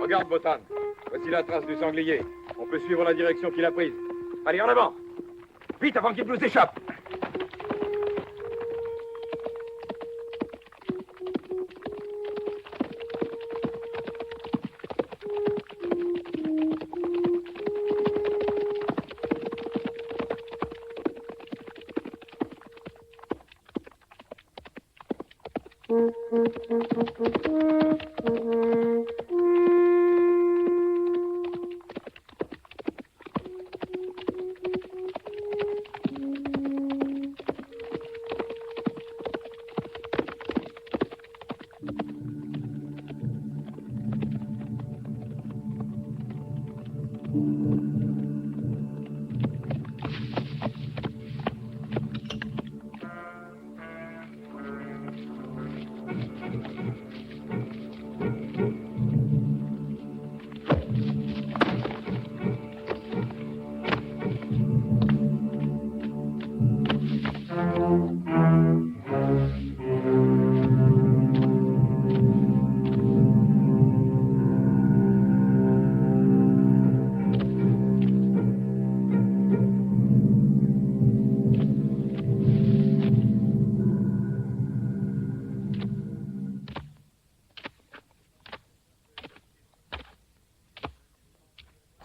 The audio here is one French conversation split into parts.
Regarde, Botan. Voici la trace du sanglier. On peut suivre la direction qu'il a prise. Allez, en avant! Vite, avant qu'il nous échappe!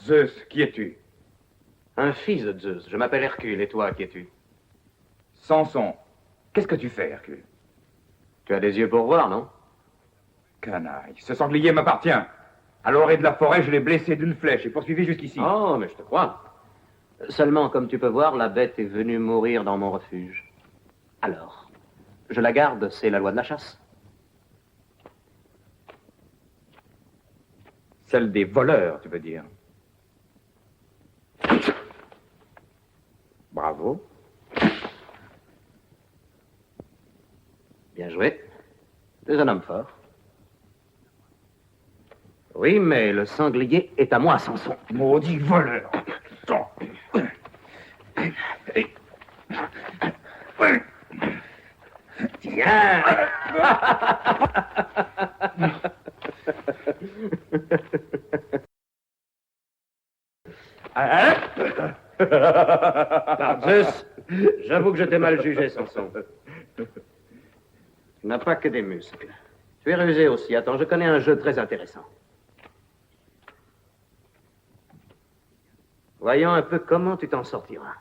Zeus, qui es-tu? Un fils de Zeus. Je m'appelle Hercule. Et toi, qui es-tu? Samson. Qu'est-ce que tu fais, Hercule? Tu as des yeux pour voir, non? Canaille, ce sanglier m'appartient. À l'orée de la forêt, je l'ai blessé d'une flèche et poursuivi jusqu'ici. Oh, mais je te crois. Seulement, comme tu peux voir, la bête est venue mourir dans mon refuge. Alors, je la garde, c'est la loi de la chasse. Celle des voleurs, tu veux dire? Bravo. Bien joué. Tu es un homme fort. Oui, mais le sanglier est à moi, Samson. Maudit voleur. Tiens. Par Zeus, j'avoue que je t'ai mal jugé, Samson. Tu n'as pas que des muscles. Tu es rusé aussi. Attends, je connais un jeu très intéressant. Voyons un peu comment tu t'en sortiras.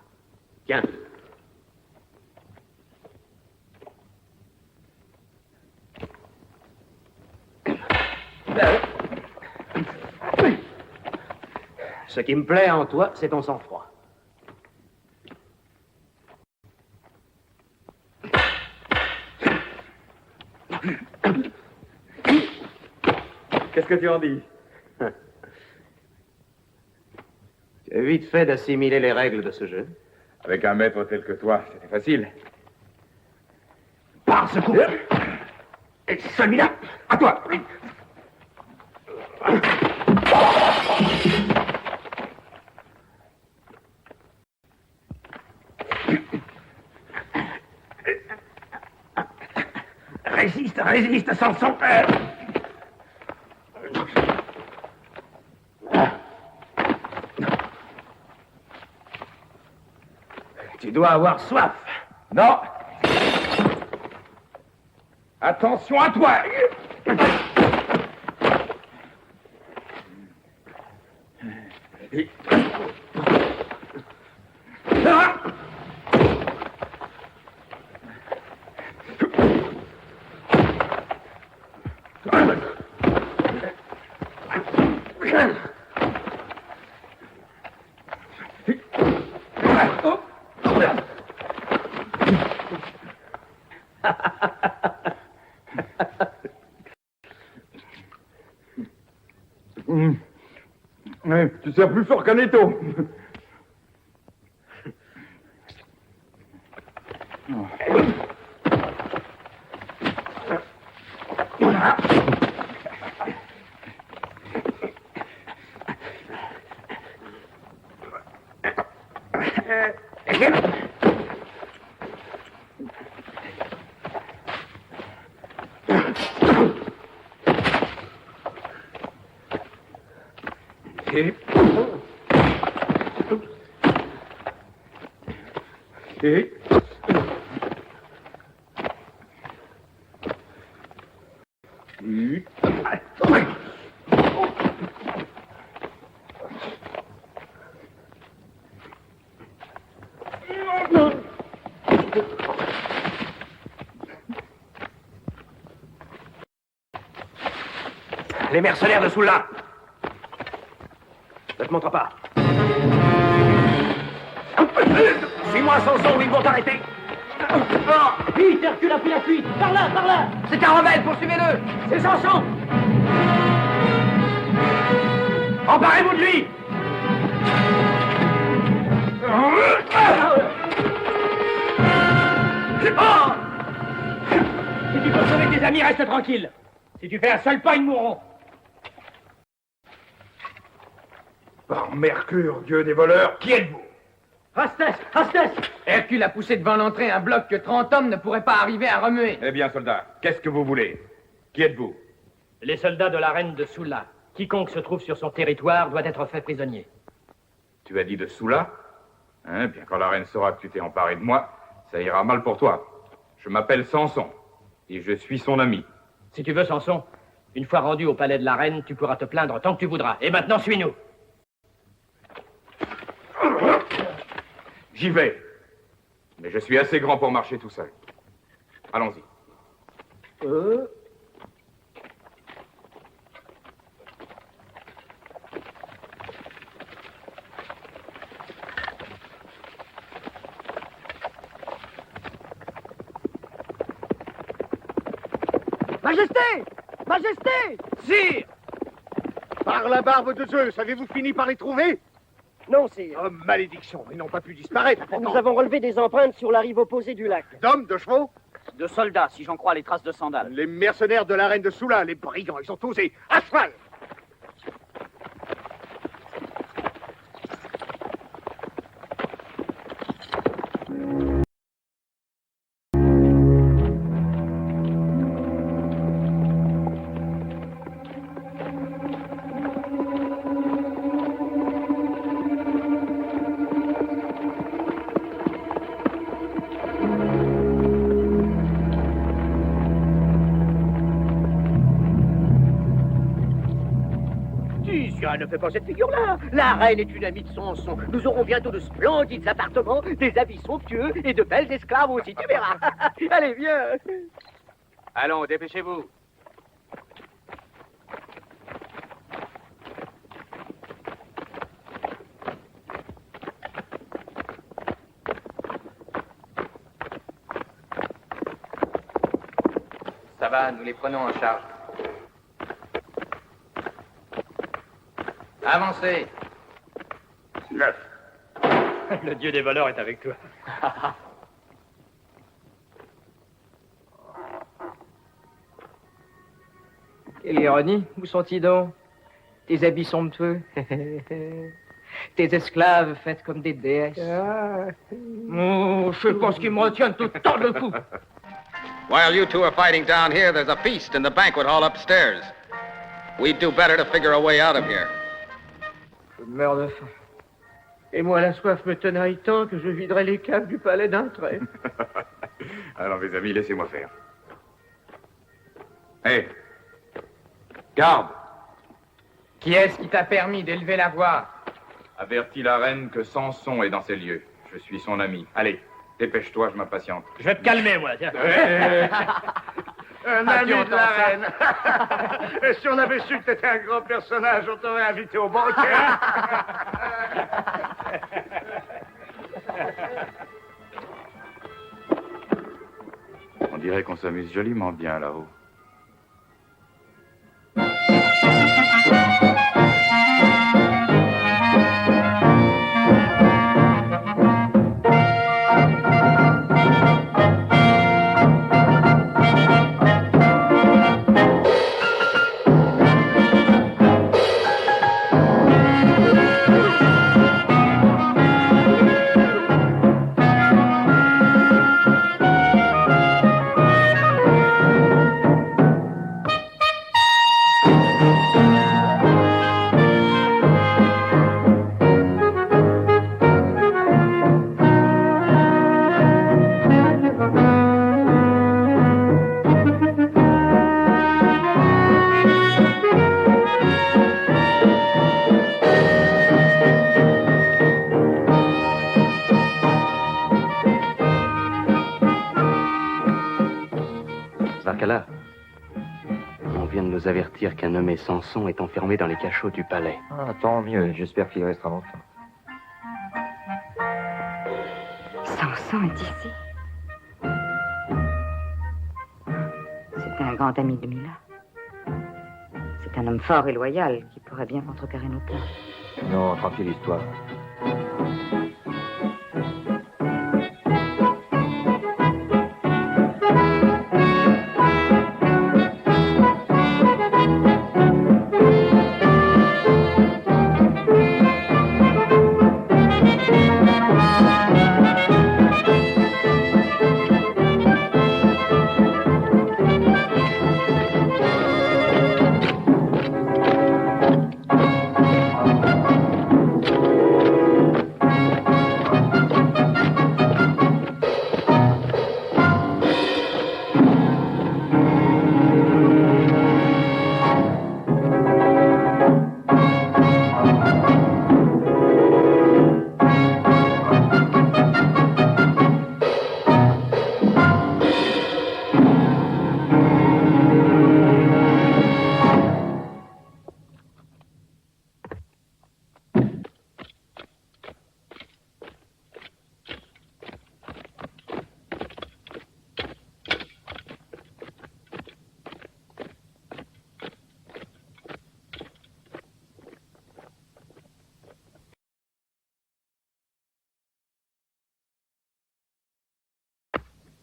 Tiens. Ce qui me plaît en toi, c'est ton sang-froid. Qu'est-ce que tu en dis? Tu as vite fait d'assimiler les règles de ce jeu. Avec un maître tel que toi, c'était facile. Par secours. Et celui-là, à toi. Résiste, Samson. Tu dois avoir soif. Non. Attention à toi. Ouais, tu sers plus fort qu'un étau. Les mercenaires de Soula. Ne te montre pas. Suis-moi, Samson, ou ils vont t'arrêter. Vite, Hercule a pris la fuite. Par là, par là. C'est un rebelle, poursuivez-le. C'est Samson. Emparez-vous de lui. Si tu peux sauver tes amis, reste tranquille. Si tu fais un seul pas, ils mourront. Par Mercure, dieu des voleurs, qui êtes-vous? Hastès, Hastès. Hercule a poussé devant l'entrée un bloc que 30 hommes ne pourraient pas arriver à remuer. Eh bien, soldats, qu'est-ce que vous voulez? Qui êtes-vous? Les soldats de la reine de Soula. Quiconque se trouve sur son territoire doit être fait prisonnier. Tu as dit de Soula? Hein, bien quand la reine saura que tu t'es emparé de moi, ça ira mal pour toi. Je m'appelle Samson, et je suis son ami. Si tu veux, Samson, une fois rendu au palais de la reine, tu pourras te plaindre tant que tu voudras. Et maintenant, suis-nous. J'y vais. Mais je suis assez grand pour marcher tout seul. Allons-y. Majesté! Majesté! Sire! Par la barbe de Zeus, avez-vous fini par les trouver? Non, sire. Oh, malédiction, ils n'ont pas pu disparaître pourtant. Nous avons relevé des empreintes sur la rive opposée du lac. D'hommes, de chevaux? De soldats, si j'en crois les traces de sandales. Les mercenaires de la reine de Soula, les brigands, ils ont osé. À cheval! Ne fais pas cette figure-là. La reine est une amie de Samson. Nous aurons bientôt de splendides appartements, des habits somptueux et de belles esclaves aussi, tu verras. Allez, viens. Allons, dépêchez-vous. Ça va, nous les prenons en charge. Avancez. 9. Le dieu des voleurs est avec toi. Quelle ironie. Où sont-ils donc? Tes habits somptueux. Tes esclaves faites comme des déesses. Oh, je sais pas ce qui me retient de tout tant de coups. While you two are fighting down here, there's a feast in the banquet hall upstairs. We'd do better to figure a way out of here. Je meurs de faim. Et moi, la soif me tenaille tant que je viderai les caves du palais d'un trait. Alors, mes amis, laissez-moi faire. Hé! Garde! Qui est-ce qui t'a permis d'élever la voix? Avertis la reine que Samson est dans ces lieux. Je suis son ami. Allez, dépêche-toi, je m'impatiente. Je vais te calmer, moi, tiens. Un ami de la reine. Et si on avait su que t'étais un grand personnage, on t'aurait invité au banquet. On dirait qu'on s'amuse joliment bien là-haut. Zarkala, on vient de nous avertir qu'un nommé Samson est enfermé dans les cachots du palais. Ah, tant mieux. J'espère qu'il restera longtemps. Samson est ici. C'est un grand ami de Mila. C'est un homme fort et loyal qui pourrait bien contrecarrer nos plans. Non, tranquille histoire.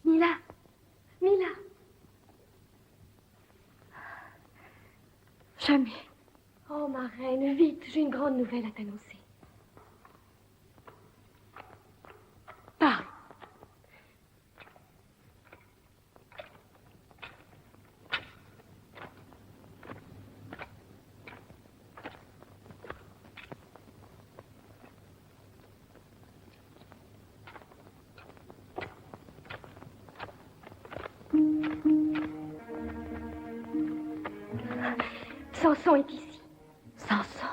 Mila, Mila. Jamais. Oh, ma reine, vite, j'ai une grande nouvelle à t'annoncer. Parle. Samson est ici. Samson.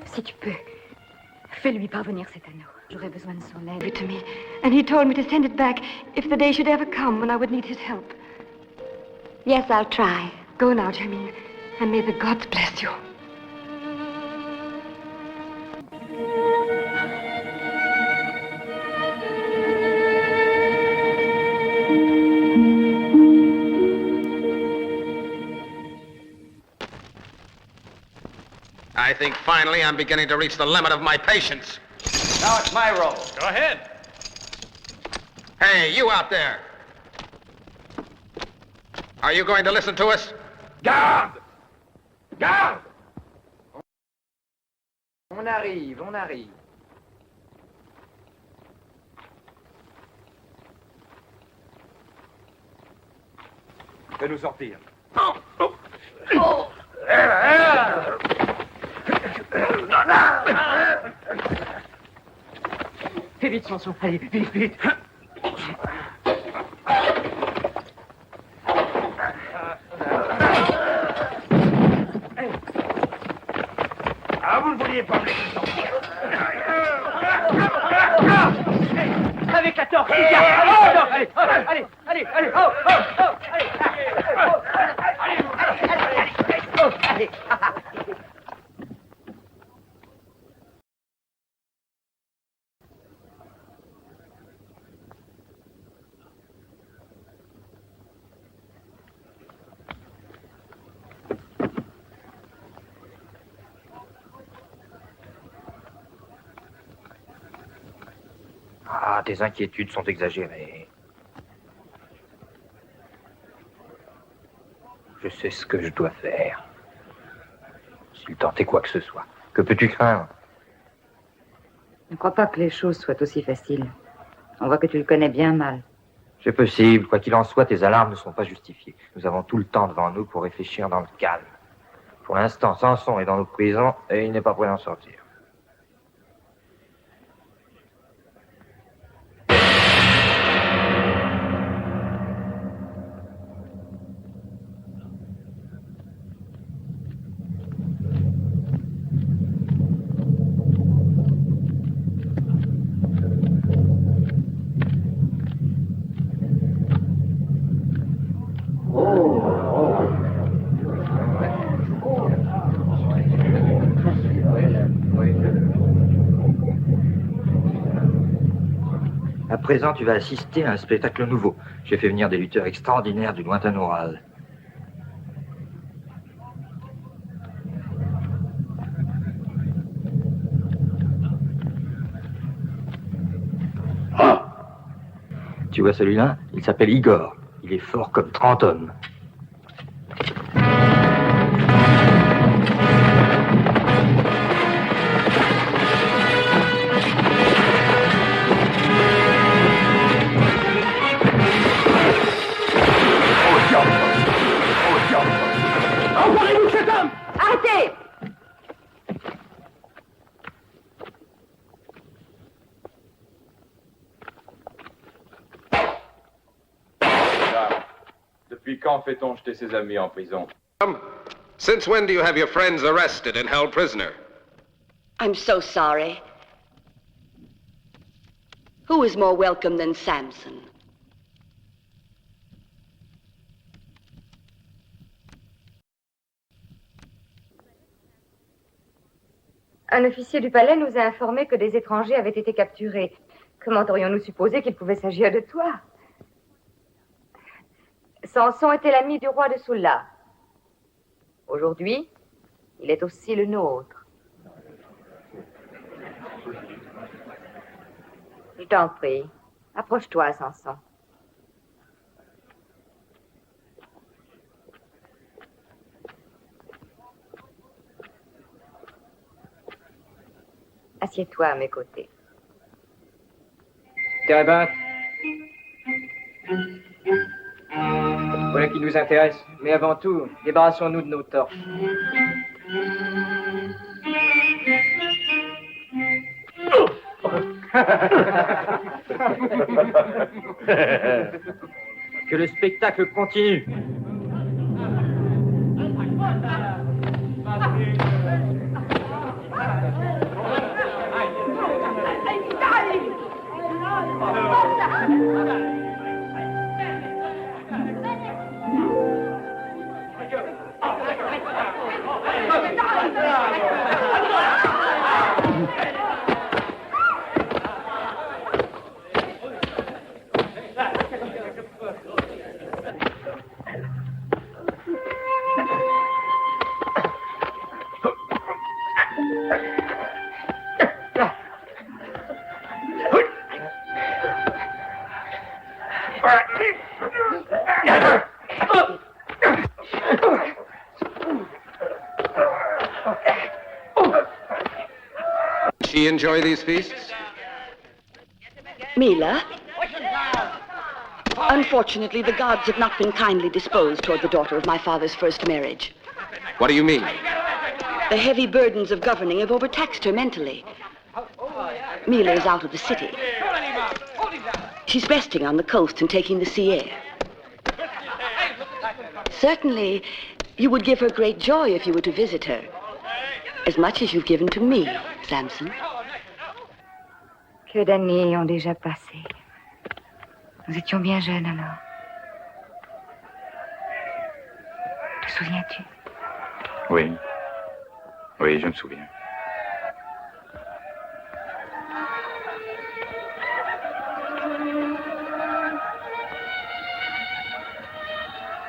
Si tu peux, fais-lui parvenir cet anneau. J'aurais besoin de son aide. Give it to me. And he told me to send it back if the day should ever come when I would need his help. Yes, I'll try. Go now, Jamil, and may the gods bless you. think finally I'm beginning to reach the limit of my patience. Now it's my role. Go ahead. Hey, you out there. Are you going to listen to us? Garde! Garde! On arrive, on arrive. Fais-nous sortir. Fais vite, Samson. Allez, vite, vite. Ah, vous ne vouliez pas me laisser sortir. Avec la torche, les gars. Allez, allez, allez, allez, oh, oh, oh, allez, allez, allez. Ah, tes inquiétudes sont exagérées. Je sais ce que je dois faire. S'il tentait quoi que ce soit. Que peux-tu craindre? Ne crois pas que les choses soient aussi faciles. On voit que tu le connais bien mal. C'est possible. Quoi qu'il en soit, tes alarmes ne sont pas justifiées. Nous avons tout le temps devant nous pour réfléchir dans le calme. Pour l'instant, Samson est dans notre prison et il n'est pas prêt d'en sortir. À présent, tu vas assister à un spectacle nouveau. J'ai fait venir des lutteurs extraordinaires du lointain Oural. Tu vois celui-là? Il s'appelle Igor. Il est fort comme 30 hommes. Emparez-vous de cet homme! Arrêtez! Depuis quand fait-on jeter ses amis en prison? Since when do you have your friends arrested and held prisoner? I'm so sorry. Who is more welcome than Samson? Un officier du palais nous a informé que des étrangers avaient été capturés. Comment aurions-nous supposé qu'il pouvait s'agir de toi? Samson était l'ami du roi de Sulla. Aujourd'hui, il est aussi le nôtre. Je t'en prie, approche-toi, Samson. Assieds-toi à mes côtés. Terebat. Voilà qui nous intéresse. Mais avant tout, débarrassons-nous de nos torches. Que le spectacle continue. she enjoy these feasts? Mila? Unfortunately, the gods have not been kindly disposed toward the daughter of my father's first marriage. What do you mean? The heavy burdens of governing have overtaxed her mentally. Mila is out of the city. She's resting on the coast and taking the sea air. Certainly, you would give her great joy if you were to visit her. As much as you've given to me, Samson. Que d'années ont déjà passé. Nous étions bien jeunes alors. Te souviens-tu? Oui. Oui, je me souviens.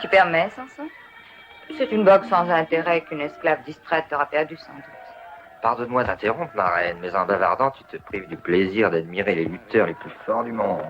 Tu permets, Samson? C'est une boxe sans intérêt qu'une esclave distraite t'aura perdu sans doute. Pardonne-moi d'interrompre, ma reine, mais en bavardant, tu te prives du plaisir d'admirer les lutteurs les plus forts du monde.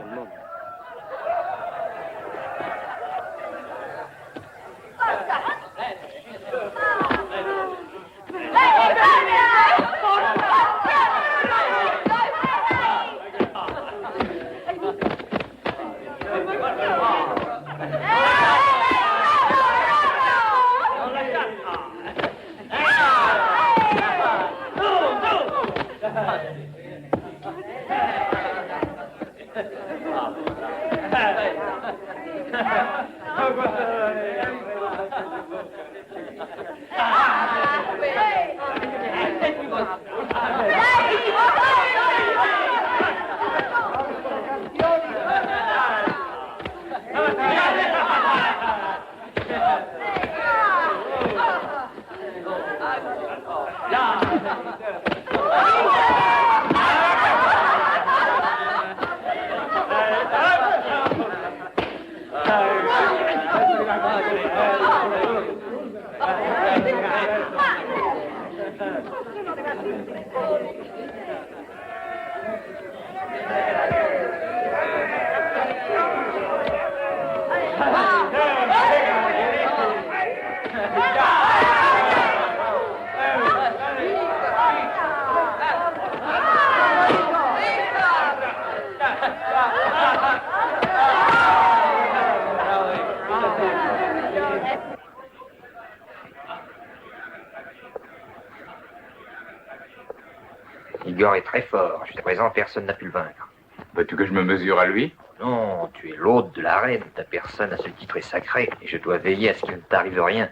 Igor est très fort. Jusqu'à présent, personne n'a pu le vaincre. Veux-tu que je me mesure à lui? Non, tu es l'hôte de la reine. Ta personne à ce titre est sacrée. Et je dois veiller à ce qu'il ne t'arrive rien.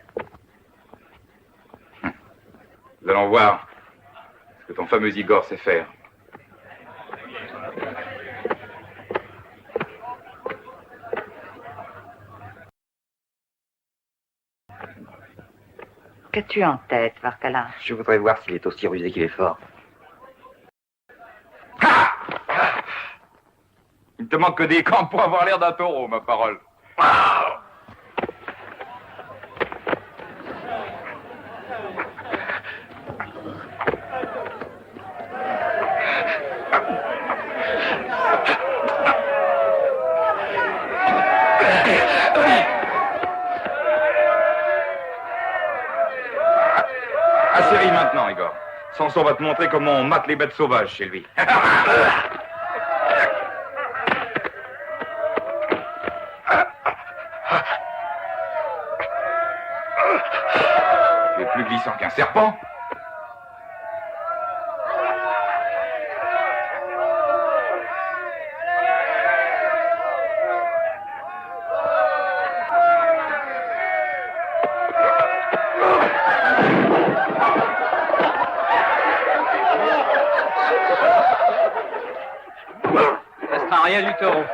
Nous allons voir ce que ton fameux Igor sait faire. Qu'as-tu en tête, Varkala? Je voudrais voir s'il est aussi rusé qu'il est fort. Il ne te manque que des cornes pour avoir l'air d'un taureau, ma parole. Assez ri maintenant, Igor. Samson va te montrer comment on mate les bêtes sauvages chez lui. Tu es plus glissant qu'un serpent. Ça sera rien du taureau.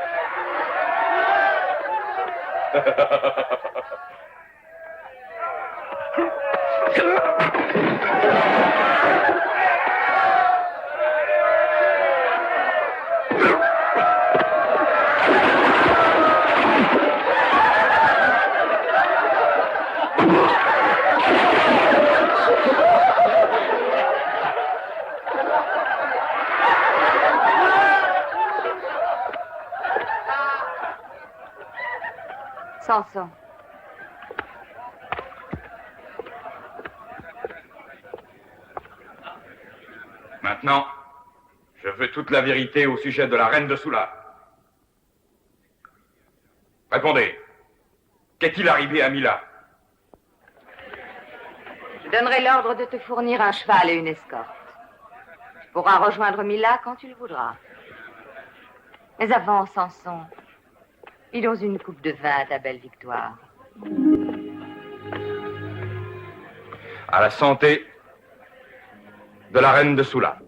Samson. Maintenant, Je veux toute la vérité au sujet de la reine de Sula. Répondez. Qu'est-il arrivé à Mila? Je donnerai l'ordre de te fournir un cheval et une escorte. Tu pourras rejoindre Mila quand tu le voudras. Mais avant, Samson, filons une coupe de vin à ta belle victoire. À la santé de la reine de Sula.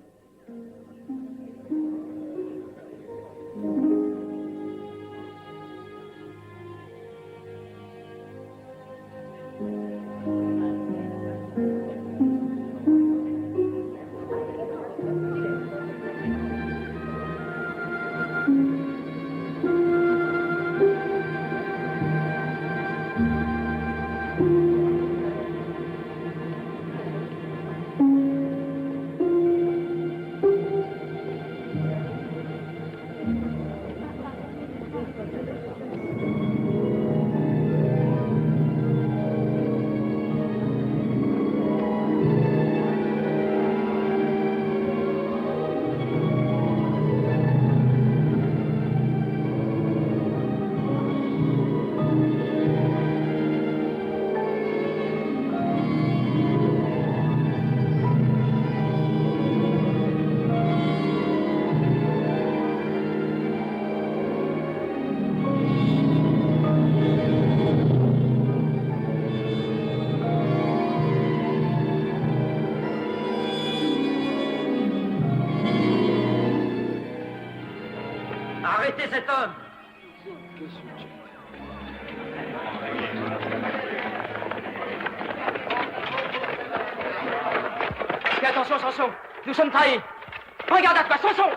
Arrêtez cet homme! Fais attention, Samson! Nous sommes trahis! Regarde à toi, Samson!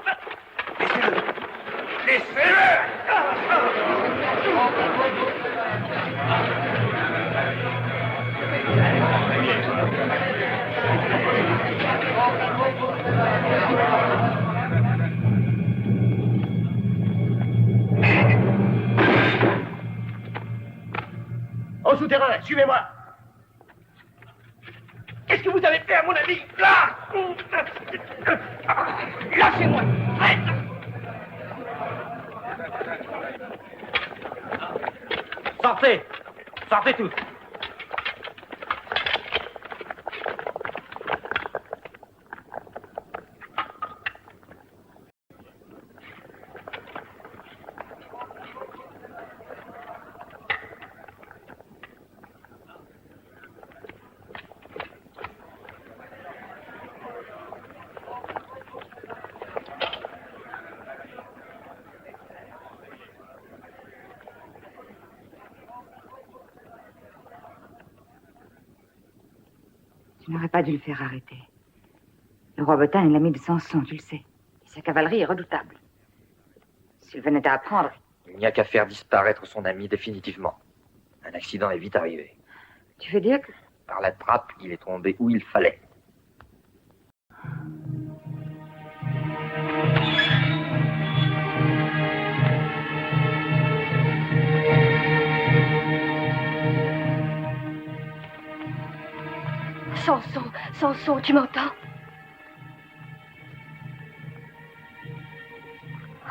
Au souterrain, suivez-moi. Qu'est-ce que vous avez fait à mon ami? Là! Lâchez-moi! Sortez! Sortez tous! Tu n'aurais pas dû le faire arrêter. Le roi Botan est l'ami de Samson, tu le sais. Et sa cavalerie est redoutable. S'il venait à apprendre... Il n'y a qu'à faire disparaître son ami définitivement. Un accident est vite arrivé. Tu veux dire que... Par la trappe, il est tombé où il fallait. Samson, Samson, tu m'entends?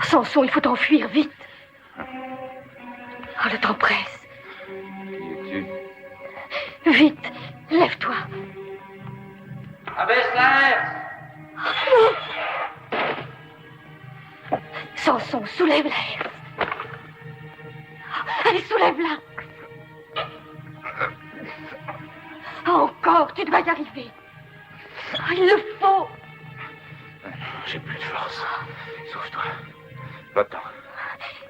Samson, il faut t'enfuir, vite. Oh, le temps presse. Qui es-tu? Vite, lève-toi. Abaisse la herse! Samson, soulève la herse. Allez, soulève-la. Encore, tu dois y arriver. Oh, il le faut. J'ai plus de force. Sauve-toi. Va-t'en.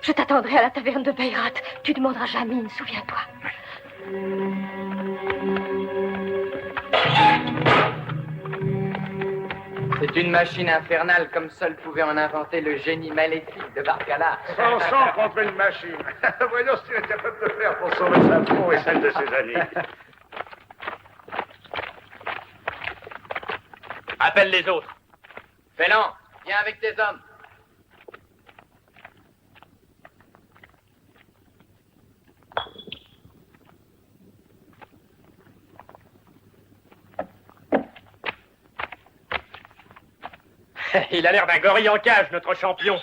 Je t'attendrai à la taverne de Beirat. Tu demanderas Jamine, souviens-toi. C'est une machine infernale comme seul pouvait en inventer le génie maléfique de Barcala. Samson contre une machine. Voyons ce qu'il est capable de faire pour sauver sa peau et celle de ses amis. Appelle les autres. Félan, viens avec tes hommes. Il a l'air d'un gorille en cage, notre champion.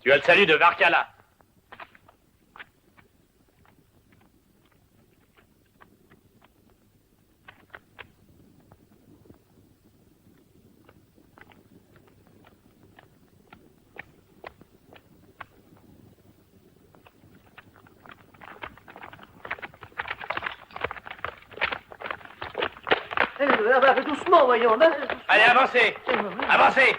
Tu as le salut de Varkala. Doucement, voyons. Allez, avancez. Avancez.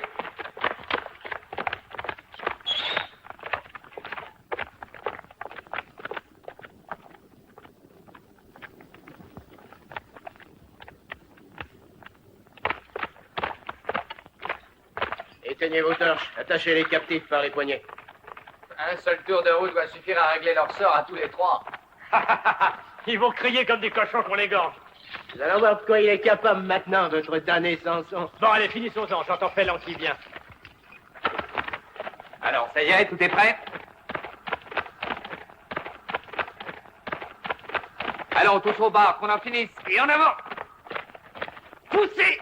Éteignez vos torches. Attachez les captifs par les poignets. Un seul tour de roue doit suffire à régler leur sort à tous les trois. Ils vont crier comme des cochons qu'on les gorge. Vous allez voir de quoi il est capable maintenant, votre damné Samson. Bon, allez, finissons-en. J'entends Félan qui vient. Alors, ça y est, tout est prêt? Allons, tous au bar, qu'on en finisse. Et en avant. Poussez.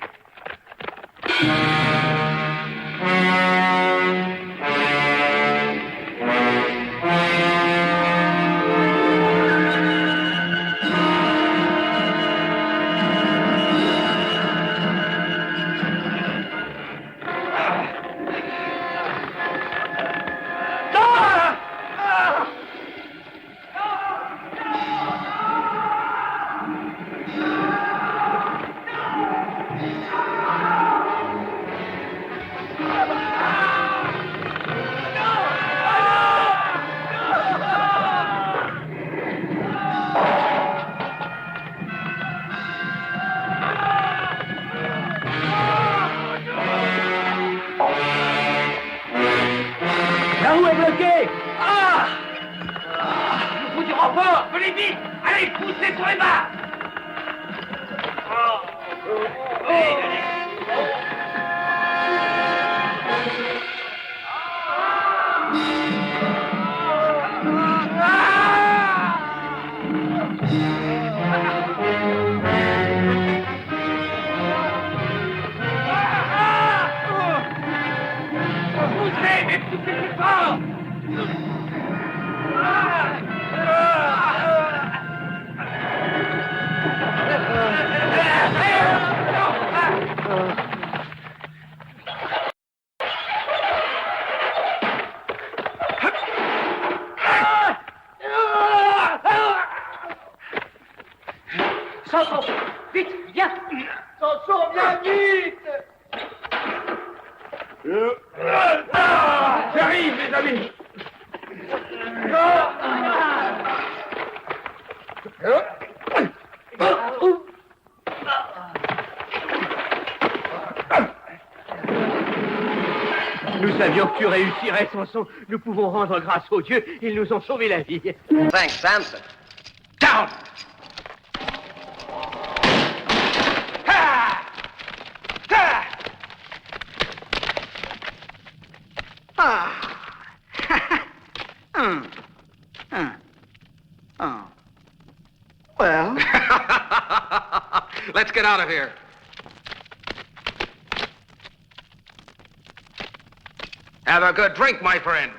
La roue est bloquée. Il faut du renfort. Venez vite. Allez, poussez sur les barres. Poussez, mais poussez plus fort. Samson, vite, viens. Samson, viens vite. J'arrive, mes amis. Nous savions que tu réussirais, Samson. Nous pouvons rendre grâce aux dieux. Ils nous ont sauvé la vie. Thanks, Samson. Down. Well, Let's get out of here. Have a good drink, my friend.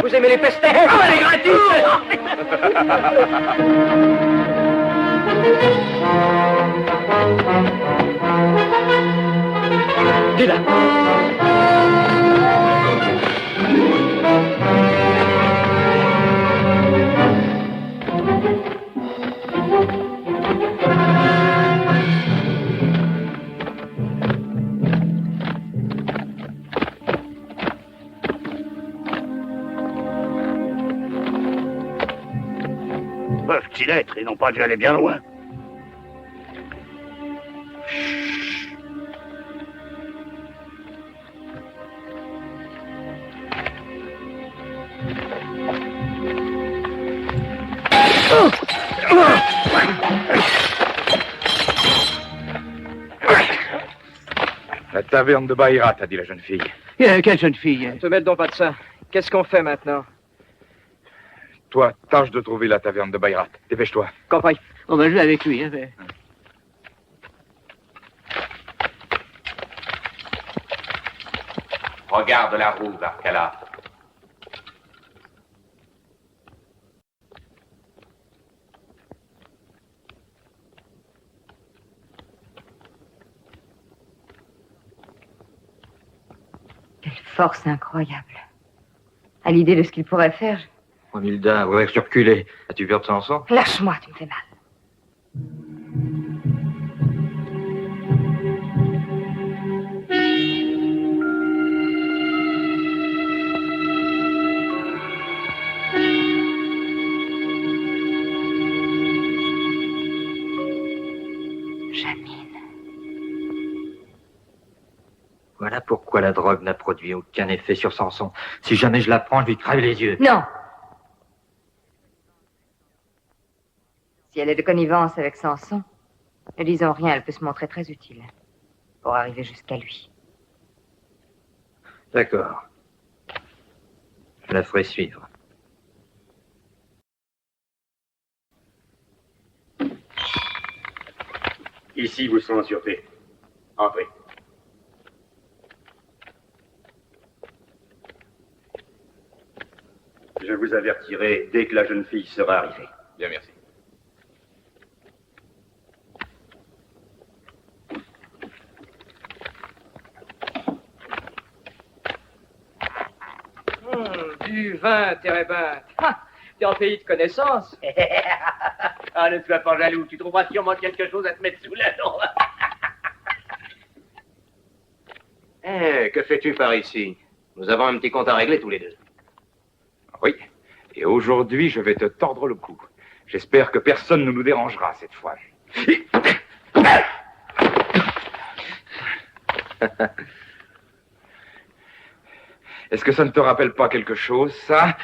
Vous aimez les pestets? Ah, elle est gratuite. Dis là. petit lettre. Ils n'ont pas dû aller bien loin. La taverne de Baïrat, a dit la jeune fille. Quelle jeune fille? Ne te mêle donc pas de ça. Qu'est-ce qu'on fait maintenant? Toi, tâche de trouver la taverne de Baïrat. Dépêche-toi. Campagne. On va jouer avec lui. Hein, mais... Regarde la roue, Varkala. Quelle force incroyable. À l'idée de ce qu'il pourrait faire, Romilda, ouais, reculer. As-tu peur de Samson? lâche-moi, tu me fais mal. Voilà pourquoi la drogue n'a produit aucun effet sur Samson. Si jamais je la prends, je lui crève les yeux. Non. Si elle est de connivence avec Samson, ne disons rien, elle peut se montrer très utile pour arriver jusqu'à lui. D'accord. Je la ferai suivre. Ici, vous serez en sûreté. Entrez. Je vous avertirai dès que la jeune fille sera arrivée. Bien, merci. Du vin, Térébin. T'es en pays de connaissance. Ah, ne sois pas jaloux, tu trouveras sûrement quelque chose à te mettre sous la dent. Que fais-tu par ici? Nous avons un petit compte à régler tous les deux. Oui. Et aujourd'hui, je vais te tordre le cou. J'espère que personne ne nous dérangera cette fois. Est-ce que ça ne te rappelle pas quelque chose, ça?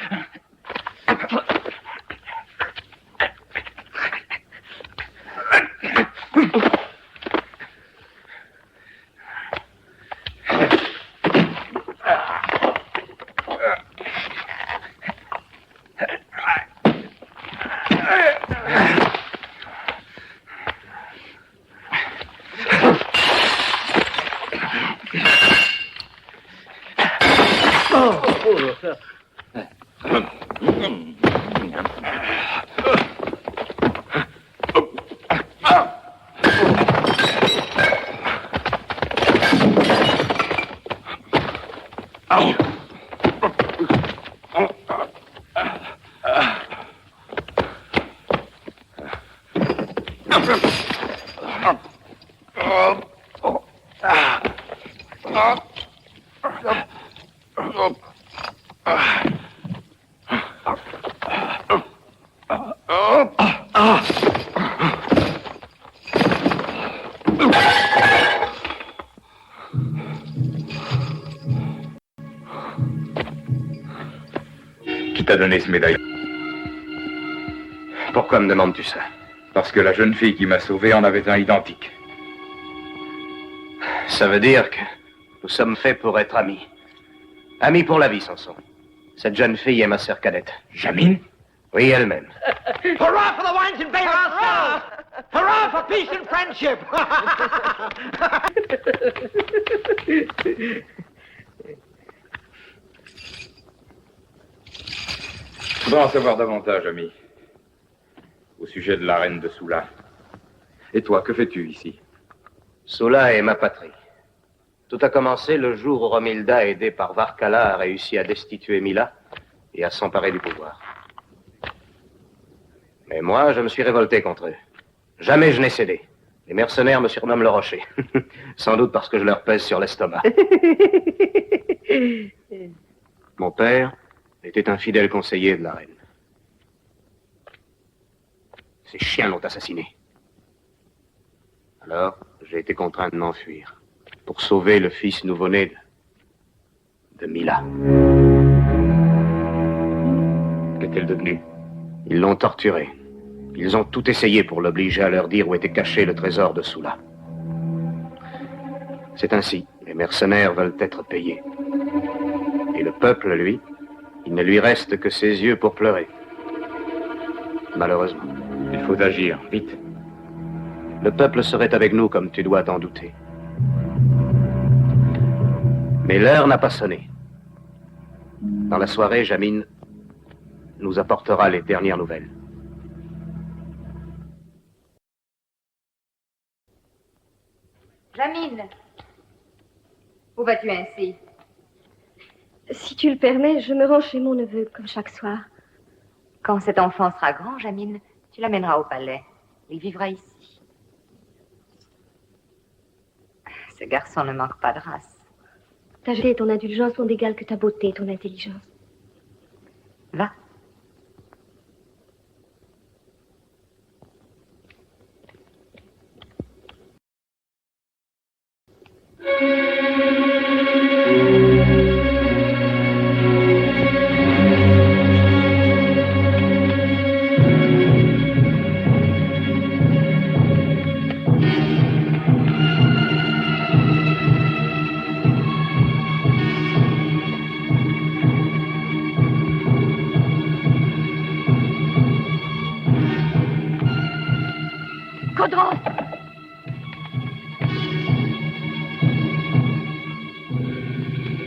Qui t'a donné ce médaillon? Pourquoi me demandes-tu ça? Parce que la jeune fille qui m'a sauvé en avait un identique. Ça veut dire que nous sommes faits pour être amis. Amis pour la vie, Samson. Cette jeune fille est ma sœur cadette. Jamine? Oui, elle-même. Hurrah for the wines and Bayard! Hurrah for peace and friendship! Je voudrais en savoir davantage, ami, au sujet de la reine de Sula. Et toi, que fais-tu ici? Sula est ma patrie. Tout a commencé le jour où Romilda, aidée par Varkala, a réussi à destituer Mila et à s'emparer du pouvoir. Mais moi, je me suis révolté contre eux. Jamais je n'ai cédé. Les mercenaires me surnomment le rocher. Sans doute parce que je leur pèse sur l'estomac. Mon père était un fidèle conseiller de la reine. Ces chiens l'ont assassiné. Alors, j'ai été contraint de m'enfuir pour sauver le fils nouveau-né de Mila. Qu'est-elle devenue? Ils l'ont torturé. Ils ont tout essayé pour l'obliger à leur dire où était caché le trésor de Sula. C'est ainsi. Les mercenaires veulent être payés. Et le peuple, lui, il ne lui reste que ses yeux pour pleurer. Malheureusement. Il faut agir, vite. Le peuple serait avec nous, comme tu dois t'en douter. Mais l'heure n'a pas sonné. Dans la soirée, Jamine nous apportera les dernières nouvelles. Jamine, où vas-tu ainsi? Si tu le permets, je me rends chez mon neveu, comme chaque soir. Quand cet enfant sera grand, Jamine, tu l'amèneras au palais. Il vivra ici. Ce garçon ne manque pas de race. Ta jeunesse et ton indulgence sont d'égale que ta beauté et ton intelligence. Va. Caudron!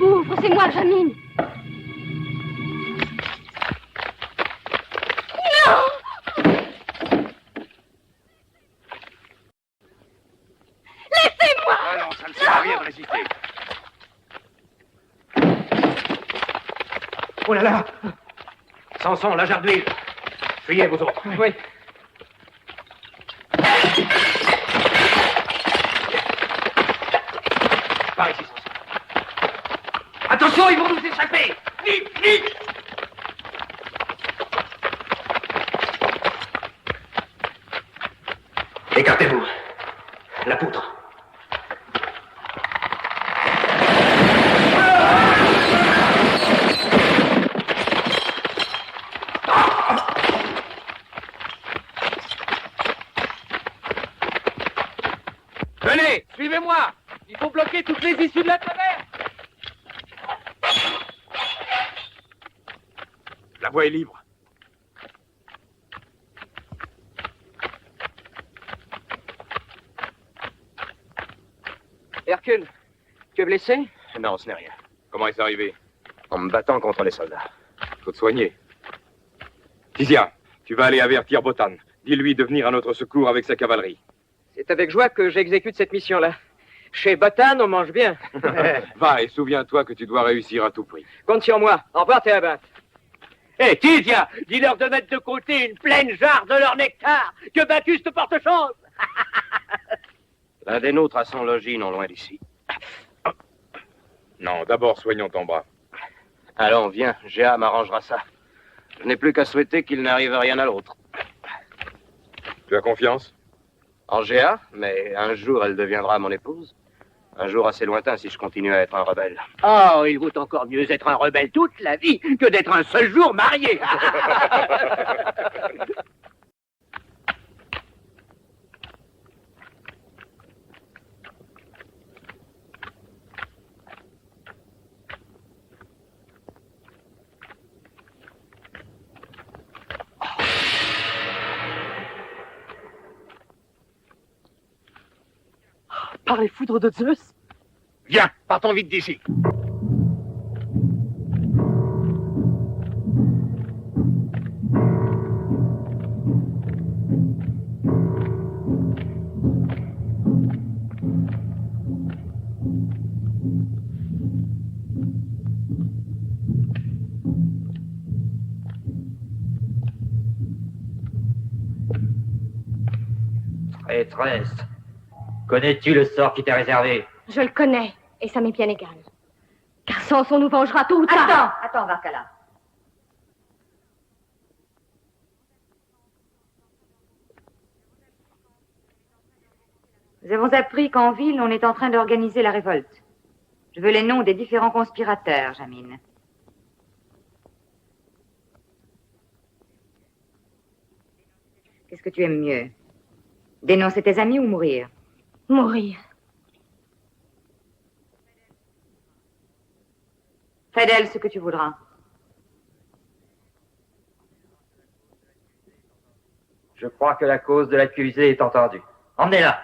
Ouvre, c'est moi, Jamine! Non! Laissez-moi! Ah non, ça ne sert à rien de résister. Oh là là! Samson, la jarre d'huile. Fuyez, vous autres. Oui. Par ici, Samson. Attention, ils vont nous échapper! Vite, vite! Écartez-vous. La poutre. Venez, suivez-moi. Il faut bloquer toutes les issues de la taverne. La voie est libre. Hercule, tu es blessé? Non, ce n'est rien. Comment est-ce arrivé? En me battant contre les soldats. Faut te soigner. Tizia, tu vas aller avertir Botan. Dis-lui de venir à notre secours avec sa cavalerie. C'est avec joie que j'exécute cette mission-là. Chez Botan, on mange bien. Va et souviens-toi que tu dois réussir à tout prix. Compte sur moi. Au revoir, Théabinthe. Hé, Tizia, dis-leur de mettre de côté une pleine jarre de leur nectar. Que Bacchus te porte chance. L'un des nôtres a son logis non loin d'ici. Non, d'abord soignons ton bras. Allons, viens, Géa m'arrangera ça. Je n'ai plus qu'à souhaiter qu'il n'arrive rien à l'autre. Tu as confiance? En Géa, mais un jour elle deviendra mon épouse. Un jour assez lointain si je continue à être un rebelle. Oh, il vaut encore mieux être un rebelle toute la vie que d'être un seul jour marié. Par les foudres de Zeus? Viens, partons vite d'ici. Traîtresse, connais-tu le sort qui t'est réservé? Je le connais, et ça m'est bien égal. Car Samson nous vengera tôt ou tard. Attends, Varkala. Nous avons appris qu'en ville, on est en train d'organiser la révolte. Je veux les noms des différents conspirateurs, Jamine. Qu'est-ce que tu aimes mieux? Dénoncer tes amis ou mourir? Mourir. Fais d'elle ce que tu voudras. Je crois que la cause de l'accusé est entendue. Emmenez-la.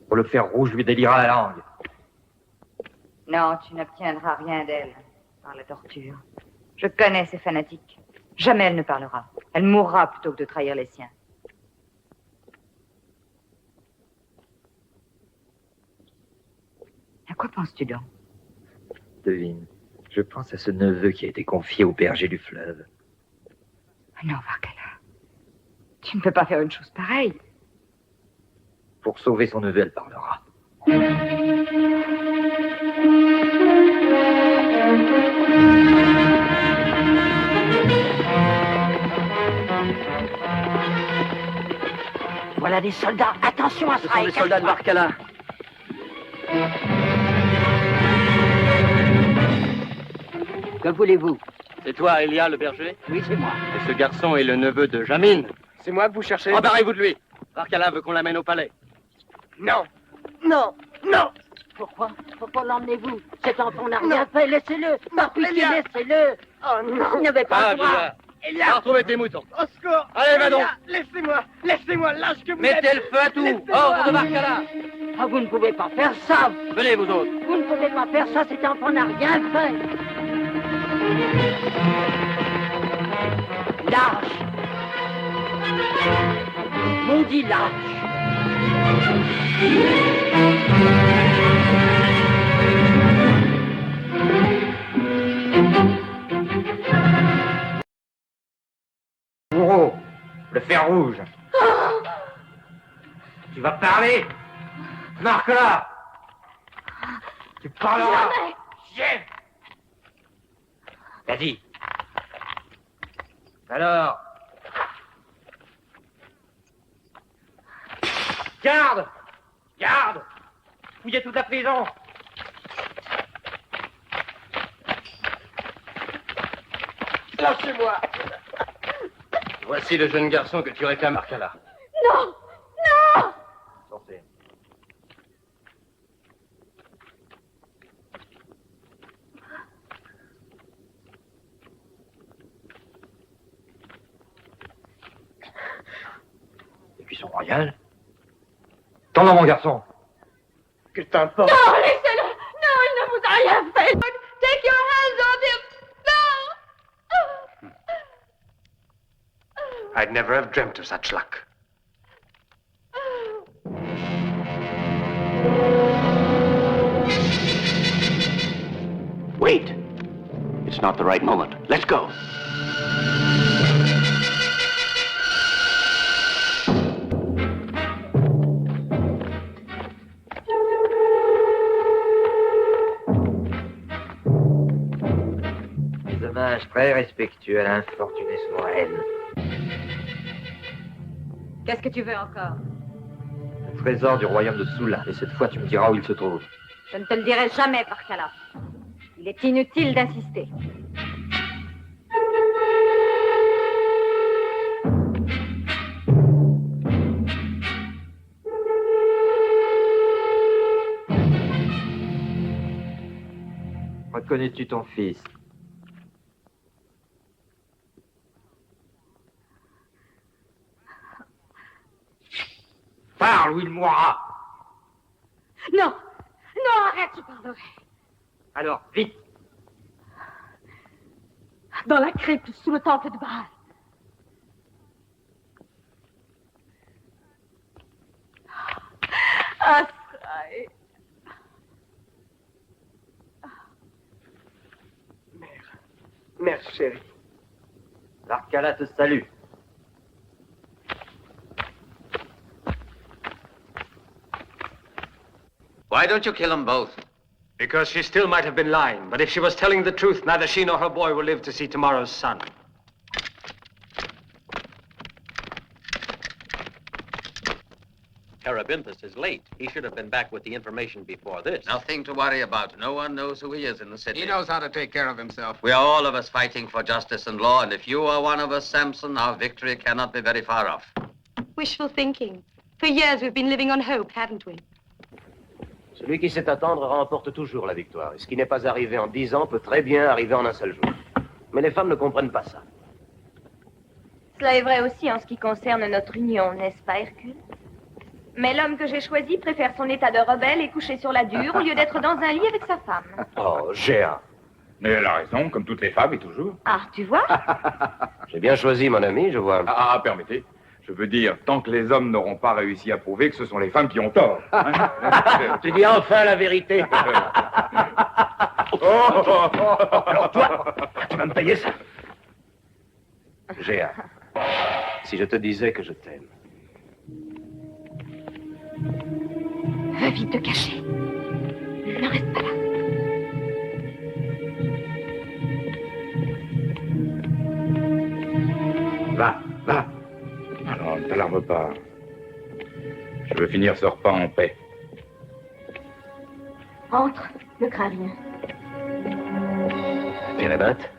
Pour le fer rouge lui délira la langue. Non, tu n'obtiendras rien d'elle par la torture. Je connais ces fanatiques. Jamais elle ne parlera. Elle mourra plutôt que de trahir les siens. À quoi penses-tu donc? Devine, je pense à ce neveu qui a été confié au berger du fleuve. Non, Varkala. Tu ne peux pas faire une chose pareille. Pour sauver son neveu, elle parlera. Voilà des soldats. Attention à ça. Ce sont des soldats de Varkala. Que voulez-vous? C'est toi, Elia, le berger? Oui, c'est moi. Et ce garçon est le neveu de Jamine. C'est moi que vous cherchez? Embarrez-vous de lui. Varkala veut qu'on l'amène au palais. Non. Non. Non. Pourquoi? Pourquoi l'emmenez-vous? Cet enfant n'a rien fait. Laissez-le. Par pitié, laissez-le. Oh non. Il n'avait pas le droit. Elia. Va retrouver tes moutons. Au secours. Allez, va donc. Laissez-moi. Laissez-moi. Lâche que vous Mettez êtes. le feu à tout. Laissez-moi. Ordre de Varkala. Ah, vous ne pouvez pas faire ça. Venez, vous autres. Vous ne pouvez pas faire ça. Cet enfant n'a rien fait. Lâche. Maudit lâche. Bourreau, le fer rouge. Tu vas parler? Marque-la. Tu parleras. Chien. Vas-y. Alors. Garde. Garde. Fouillez toute la prison. Lâchez-moi. Voici le jeune garçon que tu réclames, Varkala. Non! Non! Sortez. Et puis son royal. Tends-le, mon garçon. Que t'importe. Non, laissez-le! Non, il ne vous a rien fait! Take your hands off him! No! I'd never have dreamt of such luck. Wait. It's not the right moment. Let's go. Des hommages très respectueux à l'infortunée souveraine. Qu'est-ce que tu veux encore? Le trésor du royaume de Sula. Et cette fois, tu me diras où il se trouve. Je ne te le dirai jamais, Varkala. Il est inutile d'insister. Reconnais-tu ton fils? Parle ou il mourra. Non! Non, arrête, je parlerai. Alors, vite. Dans la crypte, sous le temple de Baal. Asraï. Merde. qu'Allah te salue. Why don't you kill them both? Because she still might have been lying, but if she was telling the truth, neither she nor her boy will live to see tomorrow's sun. Terebinthus is late. He should have been back with the information before this. Nothing to worry about. No one knows who he is in the city. He knows how to take care of himself. We are all of us fighting for justice and law, and if you are one of us, Samson, our victory cannot be very far off. Wishful thinking. For years we've been living on hope, haven't we? Celui qui sait attendre remporte toujours la victoire. Et ce qui n'est pas arrivé en 10 ans peut très bien arriver en un seul jour. Mais les femmes ne comprennent pas ça. Cela est vrai aussi en ce qui concerne notre union, n'est-ce pas, Hercule? Mais l'homme que j'ai choisi préfère son état de rebelle et coucher sur la dure au lieu d'être dans un lit avec sa femme. Oh, Géa. Mais elle a raison, comme toutes les femmes et toujours. Ah, tu vois? J'ai bien choisi, mon ami, je vois. Permettez. Je veux dire, tant que les hommes n'auront pas réussi à prouver que ce sont les femmes qui ont tort. Hein. Tu dis enfin la vérité. Alors toi, tu vas me payer ça. Géa, si je te disais que je t'aime. Va vite te cacher. Ne reste pas là. Va. Alors, ne t'alarme pas. Je veux finir ce repas en paix. Entre, ne crains rien. Térébinthe.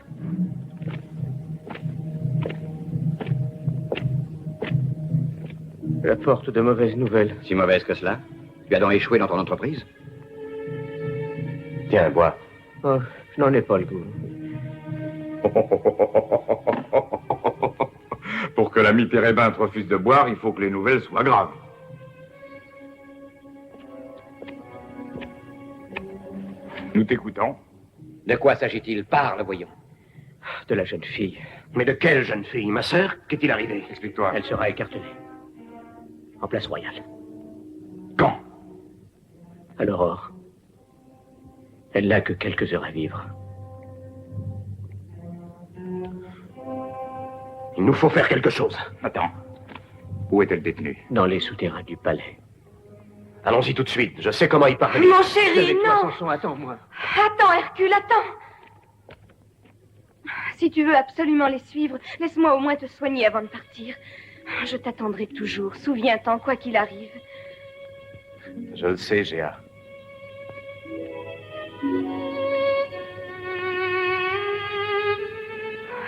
J'apporte de mauvaises nouvelles. Si mauvaise que cela? Tu as donc échoué dans ton entreprise? Tiens, bois. Oh, je n'en ai pas le goût. Pour que l'ami Térébinthe refuse de boire, il faut que les nouvelles soient graves. Nous t'écoutons. De quoi s'agit-il? Parle, voyons. De la jeune fille. Mais de quelle jeune fille? Ma sœur? Qu'est-il arrivé? Explique-toi. Elle sera écartelée. En place royale. Quand? À l'aurore. Elle n'a que quelques heures à vivre. Il nous faut faire quelque chose. Attends. Où est-elle détenue? Dans les souterrains du palais. Allons-y tout de suite. Je sais comment y parvenir. Mon chéri, non! Samson, attends-moi. Attends, Hercule, attends! Si tu veux absolument les suivre, laisse-moi au moins te soigner avant de partir. Je t'attendrai toujours. Souviens-t'en, quoi qu'il arrive. Je le sais, Géa.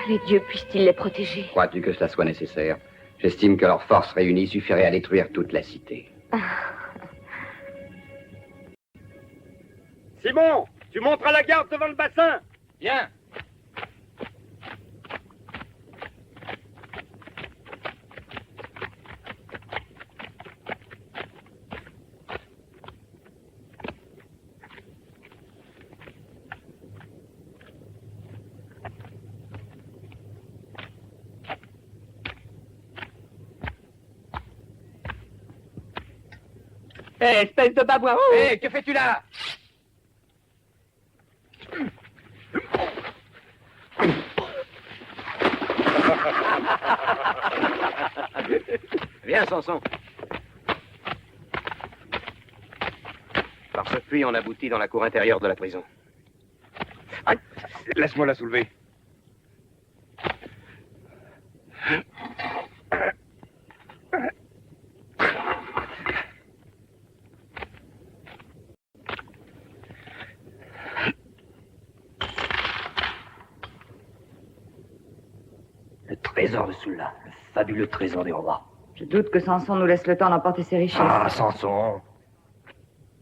Les dieux puissent-ils les protéger? Crois-tu que cela soit nécessaire? J'estime que leurs forces réunies suffiraient à détruire toute la cité. Simon, tu montres à la garde devant le bassin. Viens. Hé, espèce de babouin! Hé, que fais-tu là? Viens, Samson. Par ce puits, on aboutit dans la cour intérieure de la prison. Ah, laisse-moi la soulever. Le trésor de Sulla, le fabuleux trésor des rois. Je doute que Samson nous laisse le temps d'emporter ses richesses. Ah, Samson.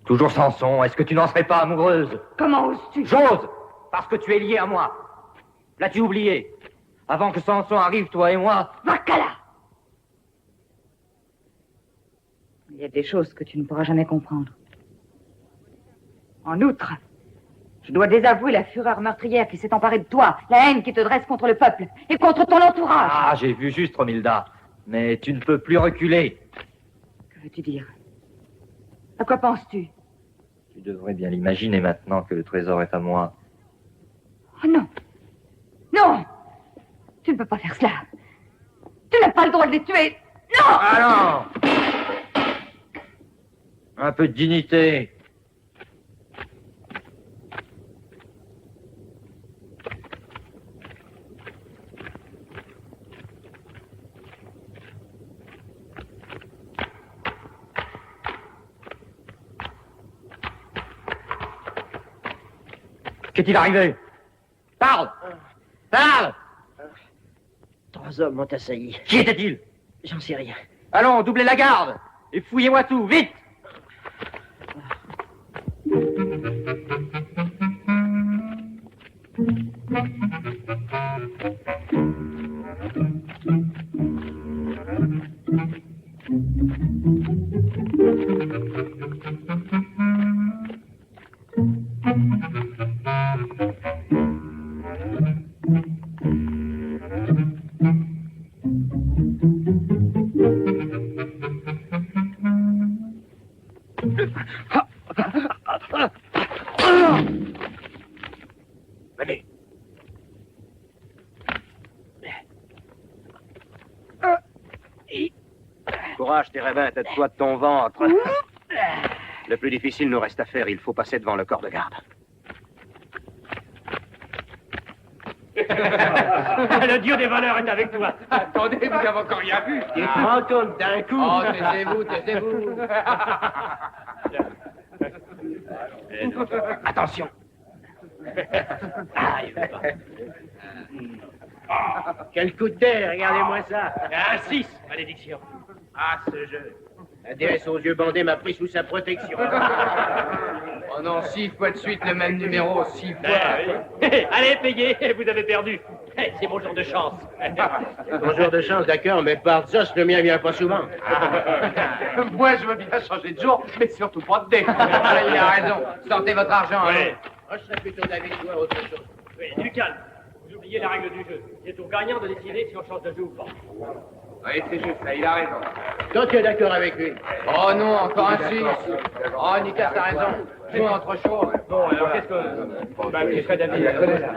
Toujours Samson. Est-ce que tu n'en serais pas amoureuse? Comment oses-tu? J'ose, parce que tu es lié à moi. L'as-tu oublié? Avant que Samson arrive, toi et moi... Vakala! Il y a des choses que tu ne pourras jamais comprendre. En outre, je dois désavouer la fureur meurtrière qui s'est emparée de toi, la haine qui te dresse contre le peuple et contre ton entourage. Ah, j'ai vu juste, Romilda. Mais tu ne peux plus reculer. Que veux-tu dire? À quoi penses-tu? Tu devrais bien l'imaginer maintenant que le trésor est à moi. Oh non! Non! Tu ne peux pas faire cela. Tu n'as pas le droit de les tuer. Non! Allons! Un peu de dignité. Qu'est-il arrivé? Parle! Parle! 3 hommes m'ont assailli. Qui était-il? J'en sais rien. Allons, doublez la garde et fouillez-moi tout, vite! Venez. Courage, Térébin, tête-toi de ton ventre. Le plus difficile nous reste à faire. Il faut passer devant le corps de garde. Le dieu des voleurs est avec toi. Attendez, vous n'avez encore rien vu. Tu te rends compte d'un coup. Oh, taisez-vous, taisez-vous. Attention. Ah, il veut pas. Quel coup de dé, regardez-moi ça. Un 6, malédiction. Ah, ce jeu. La déesse aux yeux bandés m'a pris sous sa protection. Oh non, 6 fois de suite le même numéro, 6 fois. Allez, payez, vous avez perdu. C'est mon jour de chance. Ton jour de chance, d'accord, mais par Zeus, le mien vient pas souvent. Moi, je veux bien changer de jour, mais surtout pas de dé. Il a raison. Sortez votre argent. Ouais. Moi, je serais plutôt d'avis de toi autre chose. Oui, du calme. Vous oubliez la règle du jeu. C'est au gagnant de décider si on change de jeu ou pas. Oui, c'est juste, ça, il a raison. Toi, tu es d'accord avec lui. Oh non, encore un 6. Oh, Nicolas, t'as raison. Joue entre chaud. Bon, alors qu'est-ce que David?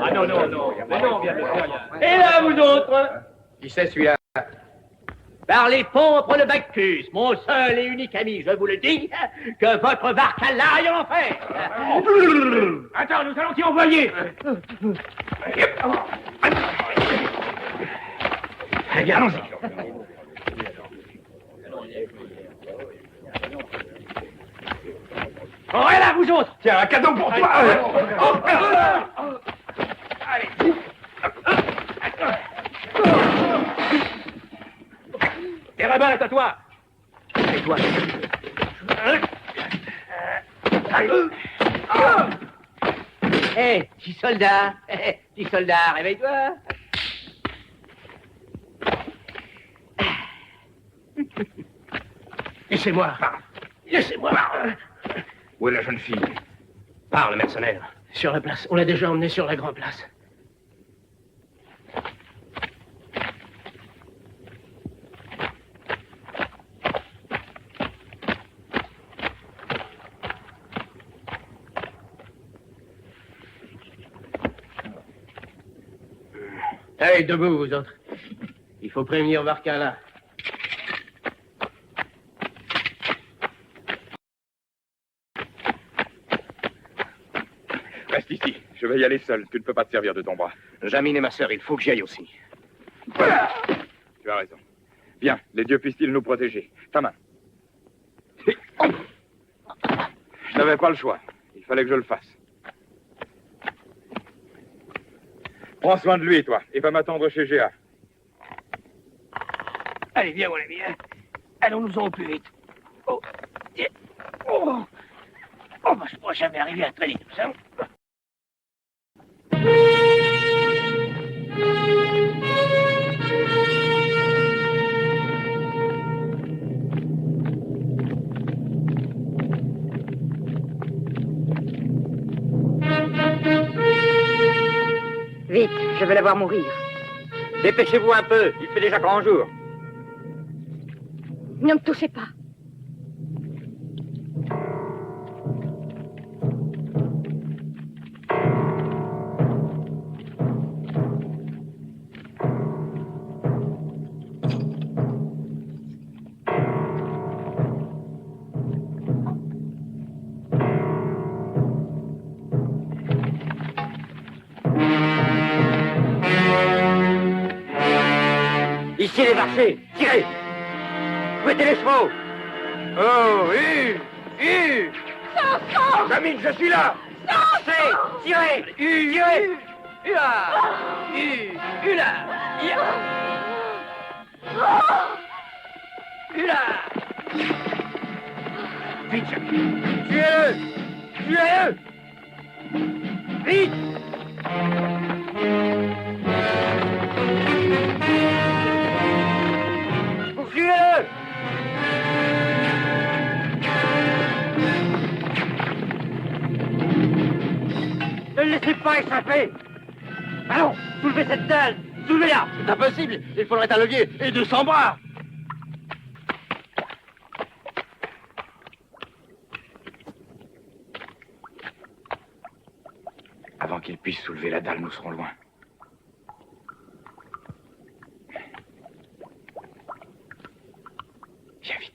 Ah non, non, non. Mais non, on vient de le faire. Et là, vous autres? Qui c'est celui-là? Par les pompes le Bacchus, mon seul et unique ami, je vous le dis, que votre Varkala aille en enfer. Attends, nous allons t'y envoyer. Eh bien, allons-y. Oh, et là, vous autres. Tiens, un cadeau pour toi. Allez. Térébin est à toi. Et toi? Hé, petit soldat, petit soldat, réveille-toi. Laissez-moi, laissez-moi. Où est la jeune fille? Parle, mercenaire. Sur la place, on l'a déjà emmené sur la grande place. Hey, debout, vous autres. Il faut prévenir Varkala. Reste ici, je vais y aller seul. Tu ne peux pas te servir de ton bras. Jamine et ma sœur, il faut que j'y aille aussi. Tu as raison. Bien, les dieux puissent-ils nous protéger. Ta main. Je n'avais pas le choix. Il fallait que je le fasse. Prends soin de lui, toi, et va m'attendre chez Géa. Allez, viens, mon ami. Hein. Allons-nous-en au plus vite. Oh, tiens. Oh, oh bah, je pourrais jamais arriver à traîner tout ça. Vite, je veux la voir mourir. Dépêchez-vous un peu, il fait déjà grand jour. Ne me touchez pas. Lâchez les marchés. Tirez. Fouettez les chevaux. Oh, Jamine, je suis là. Tirez. Tirez. Vite, Jamine. Tuez-le. Tuez-le. Vite. Poursuivez-le. Ne le laissez pas échapper. Allons, soulevez cette dalle. Soulevez-la. C'est impossible. Il faudrait un levier et 200 bras. Avant qu'il puisse soulever la dalle, nous serons loin. Viens vite.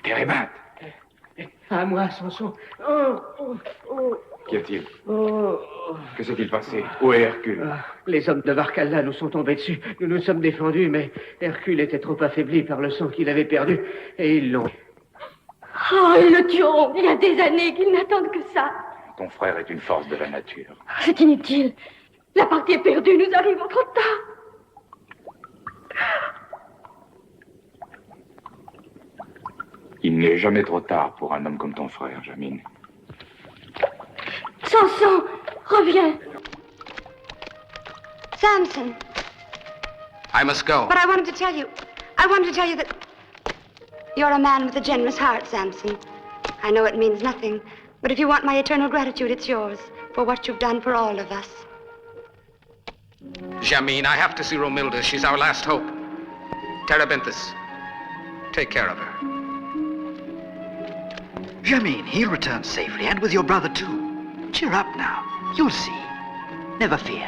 Térébinthe, À moi, Samson. Oh, oh, oh. qu'y a-t-il? Oh. Que s'est-il passé? Où est Hercule? Les hommes de Varkalla nous sont tombés dessus. Nous nous sommes défendus, mais Hercule était trop affaibli par le sang qu'il avait perdu, et ils l'ont. Oh, ils le tueront. Il y a des années qu'ils n'attendent que ça. Ton frère est une force de la nature. C'est inutile. La partie est perdue. Nous arrivons trop tard. Il n'est jamais trop tard pour un homme comme ton frère, Jamine. Samson, reviens. Samson. I must go. But I wanted to tell you that you're a man with a generous heart, Samson. I know it means nothing, but if you want my eternal gratitude, it's yours for what you've done for all of us. Jamine, I have to see Romilda. She's our last hope. Terebinthus, take care of her. Jamine, he'll return safely, and with your brother too. Cheer up now. You'll see. Never fear.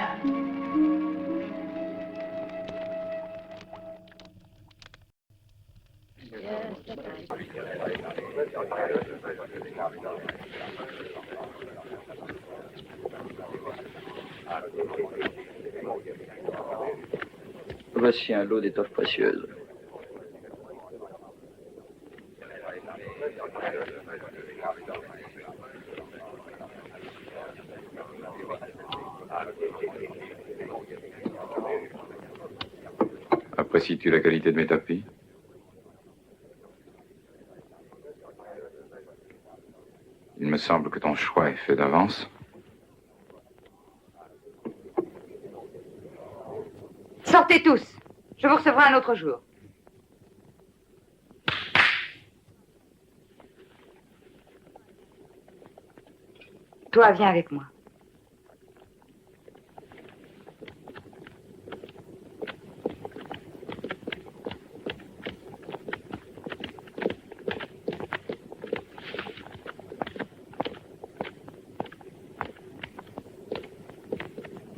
Voici un lot d'étoffes précieuses. Apprécies-tu la qualité de mes tapis? Il me semble que ton choix est fait d'avance. Sortez tous. Je vous recevrai un autre jour. Toi, viens avec moi.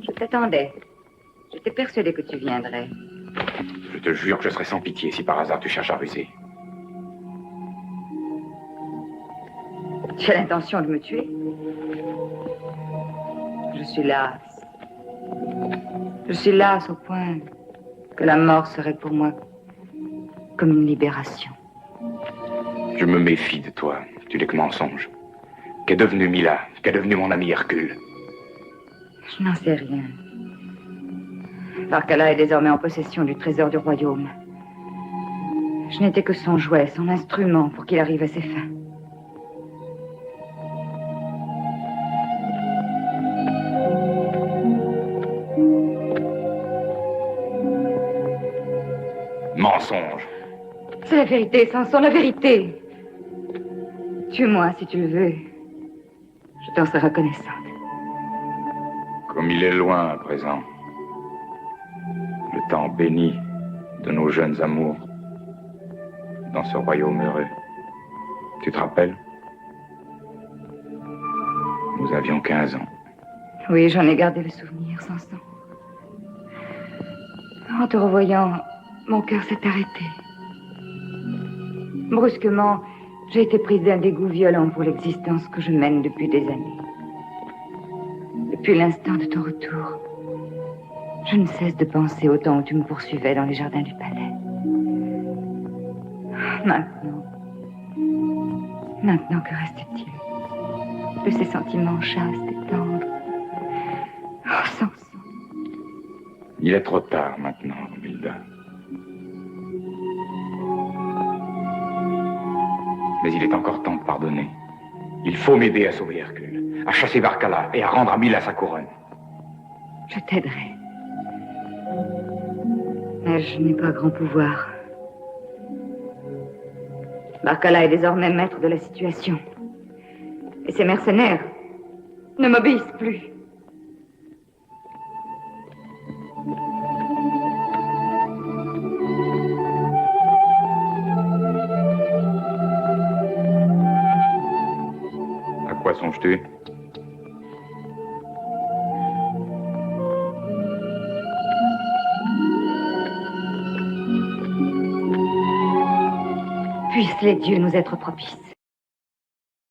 Je t'attendais. J'étais persuadée que tu viendrais. Je te jure que je serai sans pitié si par hasard tu cherches à ruser. Tu as l'intention de me tuer? Je suis lasse. Je suis lasse au point que la mort serait pour moi comme une libération. Je me méfie de toi. Tu n'es que mensonge. Qu'est devenu Mila? Qu'est devenu mon ami Hercule? Je n'en sais rien. Varkalla est désormais en possession du trésor du royaume. Je n'étais que son jouet, son instrument pour qu'il arrive à ses fins. Mensonge. C'est la vérité, Samson, la vérité. Tue-moi si tu le veux. Je t'en serai reconnaissante. Comme il est loin à présent. Le temps béni de nos jeunes amours. Dans ce royaume heureux. Tu te rappelles? Nous avions 15 ans. Oui, j'en ai gardé le souvenir, Samson. En te revoyant, mon cœur s'est arrêté. Brusquement, j'ai été prise d'un dégoût violent pour l'existence que je mène depuis des années. Depuis l'instant de ton retour, je ne cesse de penser au temps où tu me poursuivais dans les jardins du palais. Maintenant, que reste-t-il de ces sentiments chastes et tendres? Oh, Samson. Il est trop tard maintenant, Romilda. Mais il est encore temps de pardonner. Il faut m'aider à sauver Hercule, à chasser Barcala et à rendre à Mila sa couronne. Je t'aiderai. Mais je n'ai pas grand pouvoir. Barcala est désormais maître de la situation. Et ses mercenaires ne m'obéissent plus. À quoi songes-tu? Puissent les dieux nous être propices.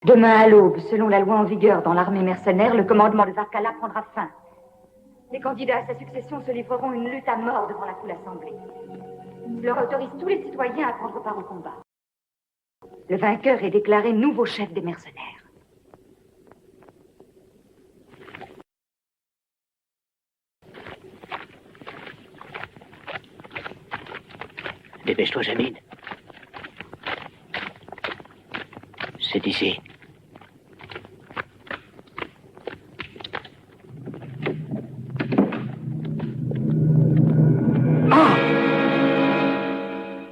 Demain à l'aube, selon la loi en vigueur dans l'armée mercenaire, le commandement de Barcala prendra fin. Les candidats à sa succession se livreront une lutte à mort devant la foule assemblée. Je leur autorise tous les citoyens à prendre part au combat. Le vainqueur est déclaré nouveau chef des mercenaires. Dépêche-toi, Jamine. C'est ici.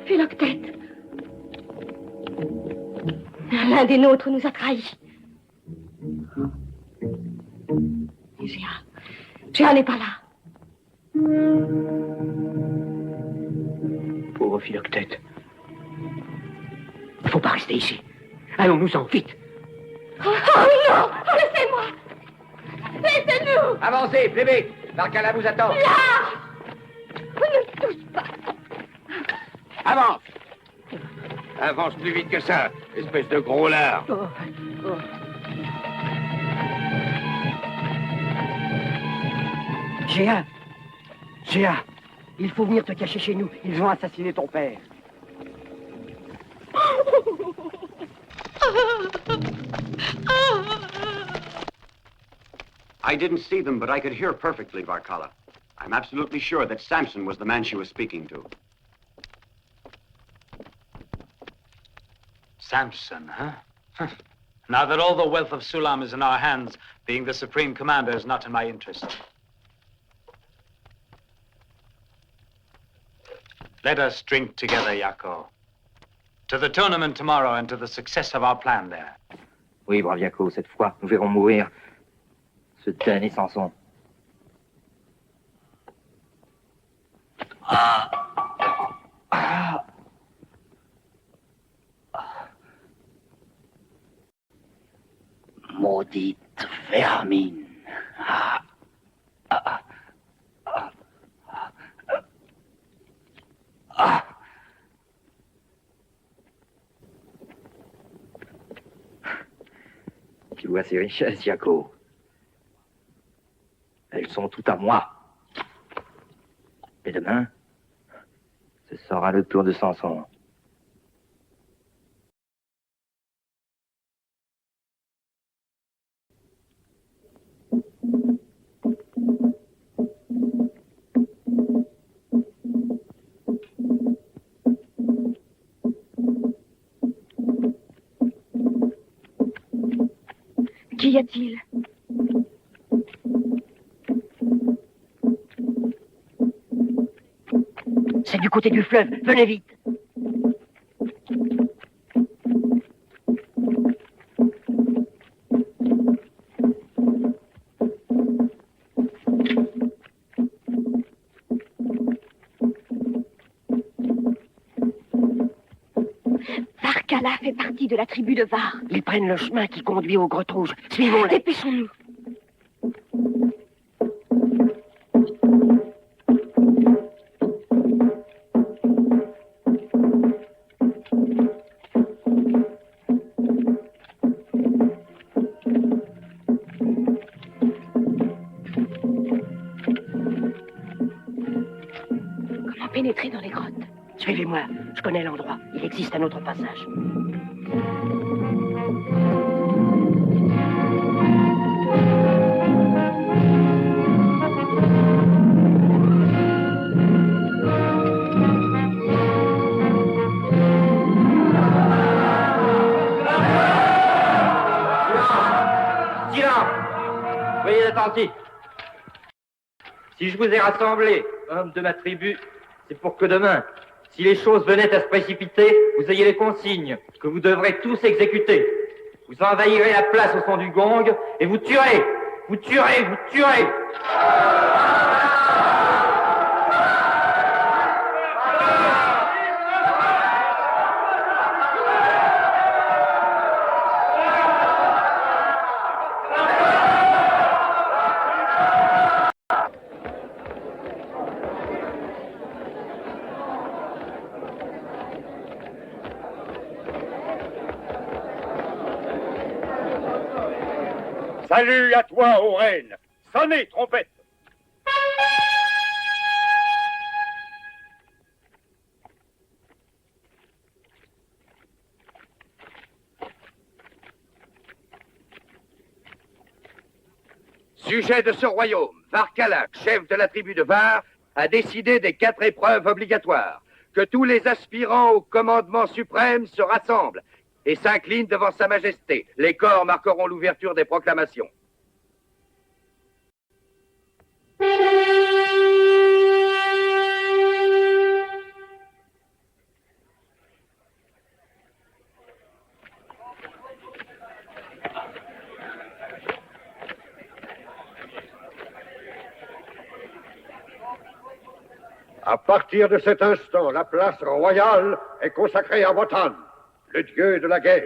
Philoctète. L'un des nôtres nous a trahis. Géa n'est pas là. Pauvre Philoctète. Il ne faut pas rester ici. Allons-nous-en, vite. Oh non! Laissez-moi! Laissez-nous! Avancez, plus vite! Barcala vous attend. Là! Ne touche pas! Avance! Avance plus vite que ça, espèce de gros lard. Géa! Géa! Il faut venir te cacher chez nous. Ils ont assassiné ton père. I didn't see them, but I could hear perfectly, Barcala. I'm absolutely sure that Samson was the man she was speaking to. Samson, huh? Now that all the wealth of Sulam is in our hands, being the supreme commander is not in my interest. Let us drink together, Yako. To the tournament tomorrow and to the success of our plan there. Oui, brave Yako, cette fois, nous verrons mourir ce damné Samson. Maudite vermine. Tu vois ces richesses, Yako? Elles sont toutes à moi. Et demain, ce sera le tour de Samson. Qu'y a-t-il? C'est du côté du fleuve. Venez vite. Salah fait partie de la tribu de Var. Ils prennent le chemin qui conduit aux grottes rouges. Suivons-les. Dépêchons-nous. Comment pénétrer dans les grottes? Suivez-moi, je connais l'endroit. Il existe un autre passage. Silence! Soyez attentifs. Si je vous ai rassemblés, hommes de ma tribu, c'est pour que demain, si les choses venaient à se précipiter, vous ayez les consignes que vous devrez tous exécuter. Vous envahirez la place au son du gong et vous tuerez. Vous tuerez, vous tuerez. Salut à toi, ô reine. Sonnez, trompette. Sujet de ce royaume, Varkalak, chef de la tribu de Var, a décidé des 4 épreuves obligatoires. Que tous les aspirants au commandement suprême se rassemblent et s'inclinent devant Sa Majesté. Les corps marqueront l'ouverture des proclamations. À partir de cet instant, la place royale est consacrée à Wotan, le dieu de la guerre.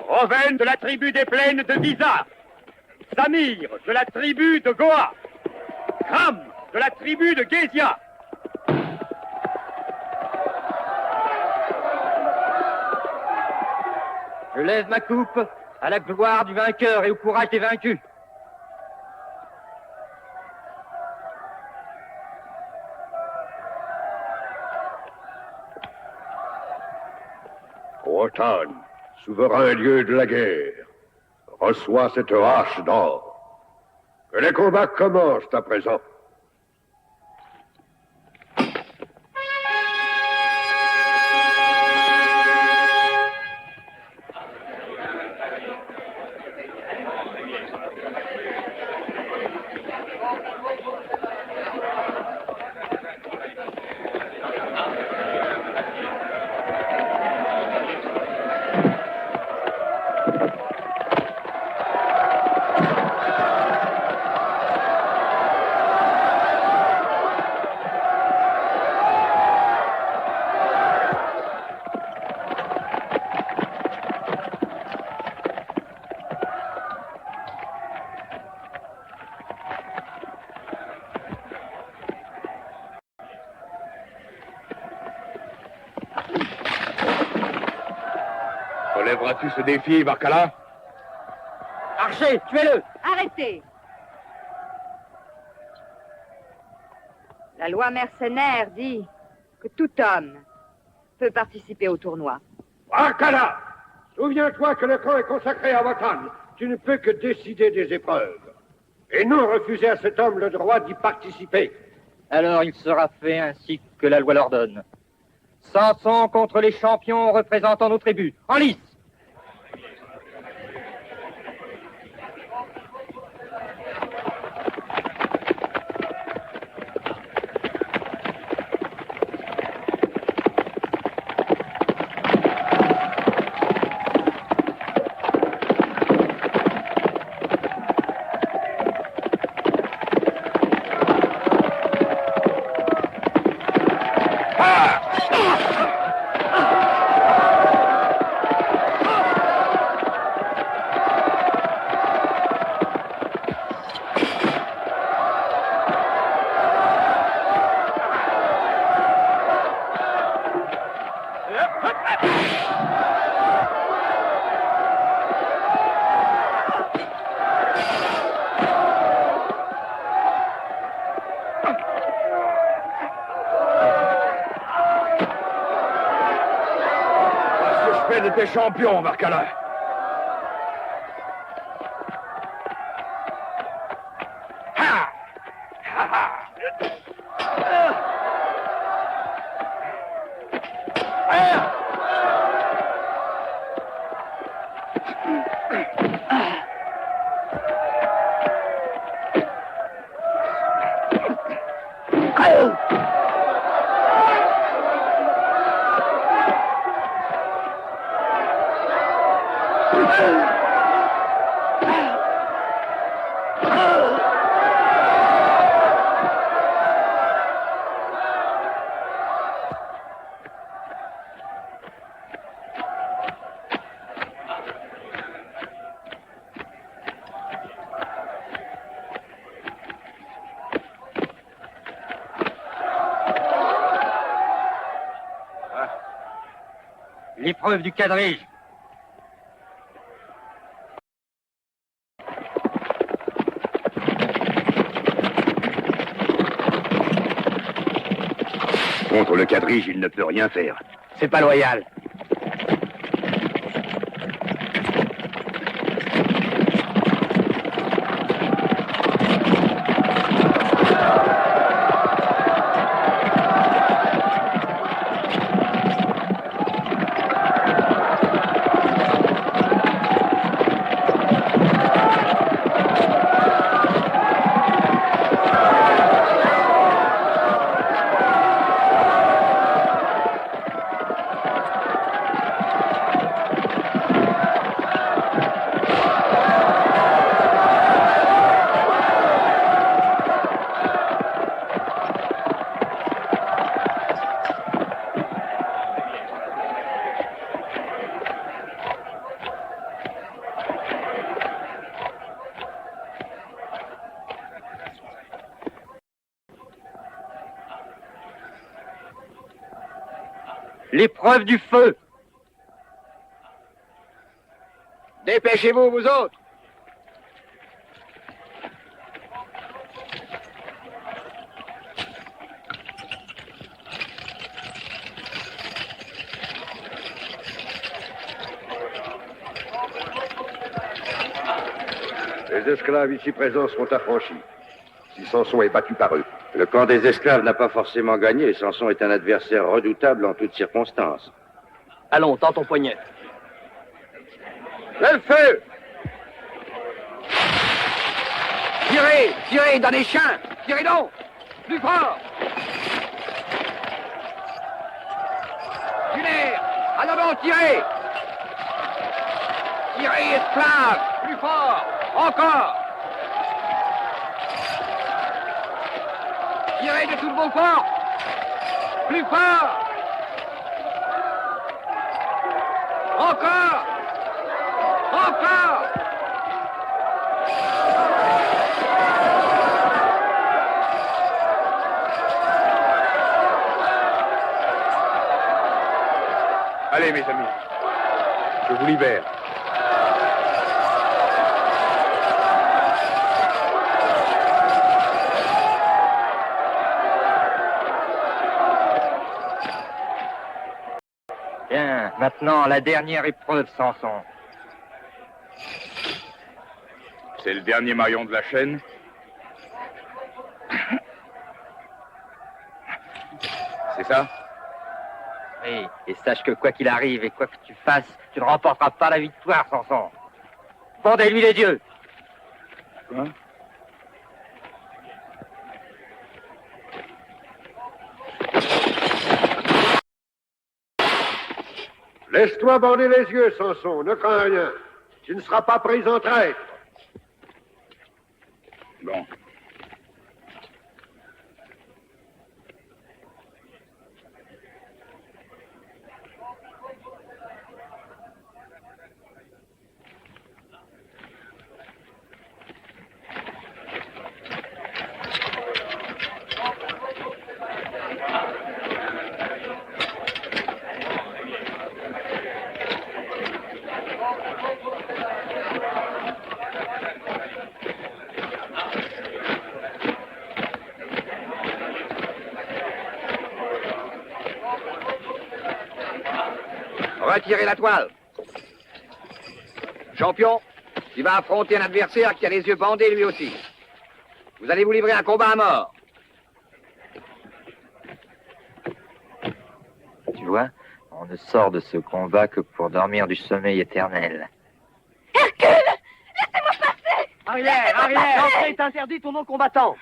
Roven de la tribu des plaines de Vizar, Samir de la tribu de Goa, Kram de la tribu de Gézia. Je lève ma coupe à la gloire du vainqueur et au courage des vaincus. Wotan, souverain dieu de la guerre, reçois cette hache d'or. Que les combats commencent à présent. Relèveras-tu ce défi, Varkala? Archer, tuez-le! Arrêtez! La loi mercenaire dit que tout homme peut participer au tournoi. Varkala, souviens-toi que le camp est consacré à Wotan. Tu ne peux que décider des épreuves. Et non refuser à cet homme le droit d'y participer. Alors il sera fait ainsi que la loi l'ordonne. Samson contre les champions représentant nos tribus. En lice! t'es champion, Varkala. L'épreuve du quadrige. Contre le quadrige, il ne peut rien faire. C'est pas loyal. L'épreuve du feu. Dépêchez-vous, vous autres. Les esclaves ici présents seront affranchis. Si Samson est battu par eux. Le camp des esclaves n'a pas forcément gagné. Samson est un adversaire redoutable en toutes circonstances. Allons, tends ton poignet. Le feu! Tirez! Tirez dans les champs! Tirez donc! Plus fort! Tirez! Allons donc, tirez! Tirez, esclaves! Plus fort! Encore! Tirez de toutes vos forces! Plus fort! Encore! Encore! Allez, mes amis. Je vous libère. Bien, maintenant la dernière épreuve, Samson. C'est le dernier maillon de la chaîne. C'est ça? Oui, et sache que quoi qu'il arrive et quoi que tu fasses, tu ne remporteras pas la victoire, Samson. Pendez-lui les yeux. Quoi? Laisse-toi bander les yeux, Samson. Ne crains rien. Tu ne seras pas pris en traître. Bon. Retirez la toile. Champion, tu vas affronter un adversaire qui a les yeux bandés lui aussi. Vous allez vous livrer un combat à mort. Tu vois, on ne sort de ce combat que pour dormir du sommeil éternel. Hercule! Laissez-moi passer! Arrière! L'entrée est interdite aux non-combattants.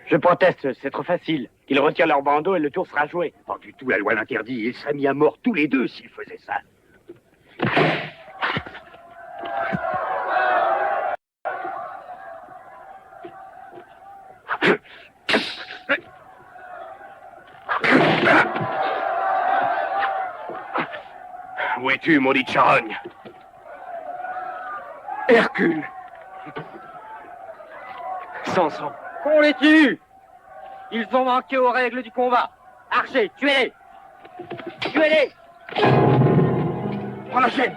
Je proteste, c'est trop facile. Qu'ils retirent leur bandeau et le tour sera joué. Pas du tout, la loi l'interdit. Ils seraient mis à mort tous les deux s'ils faisaient ça. Où es-tu, maudite charogne? Hercule! Samson! Qu'on les tue! Ils ont manqué aux règles du combat. Archer, tuez-les! Tuez-les! Prends la chaîne!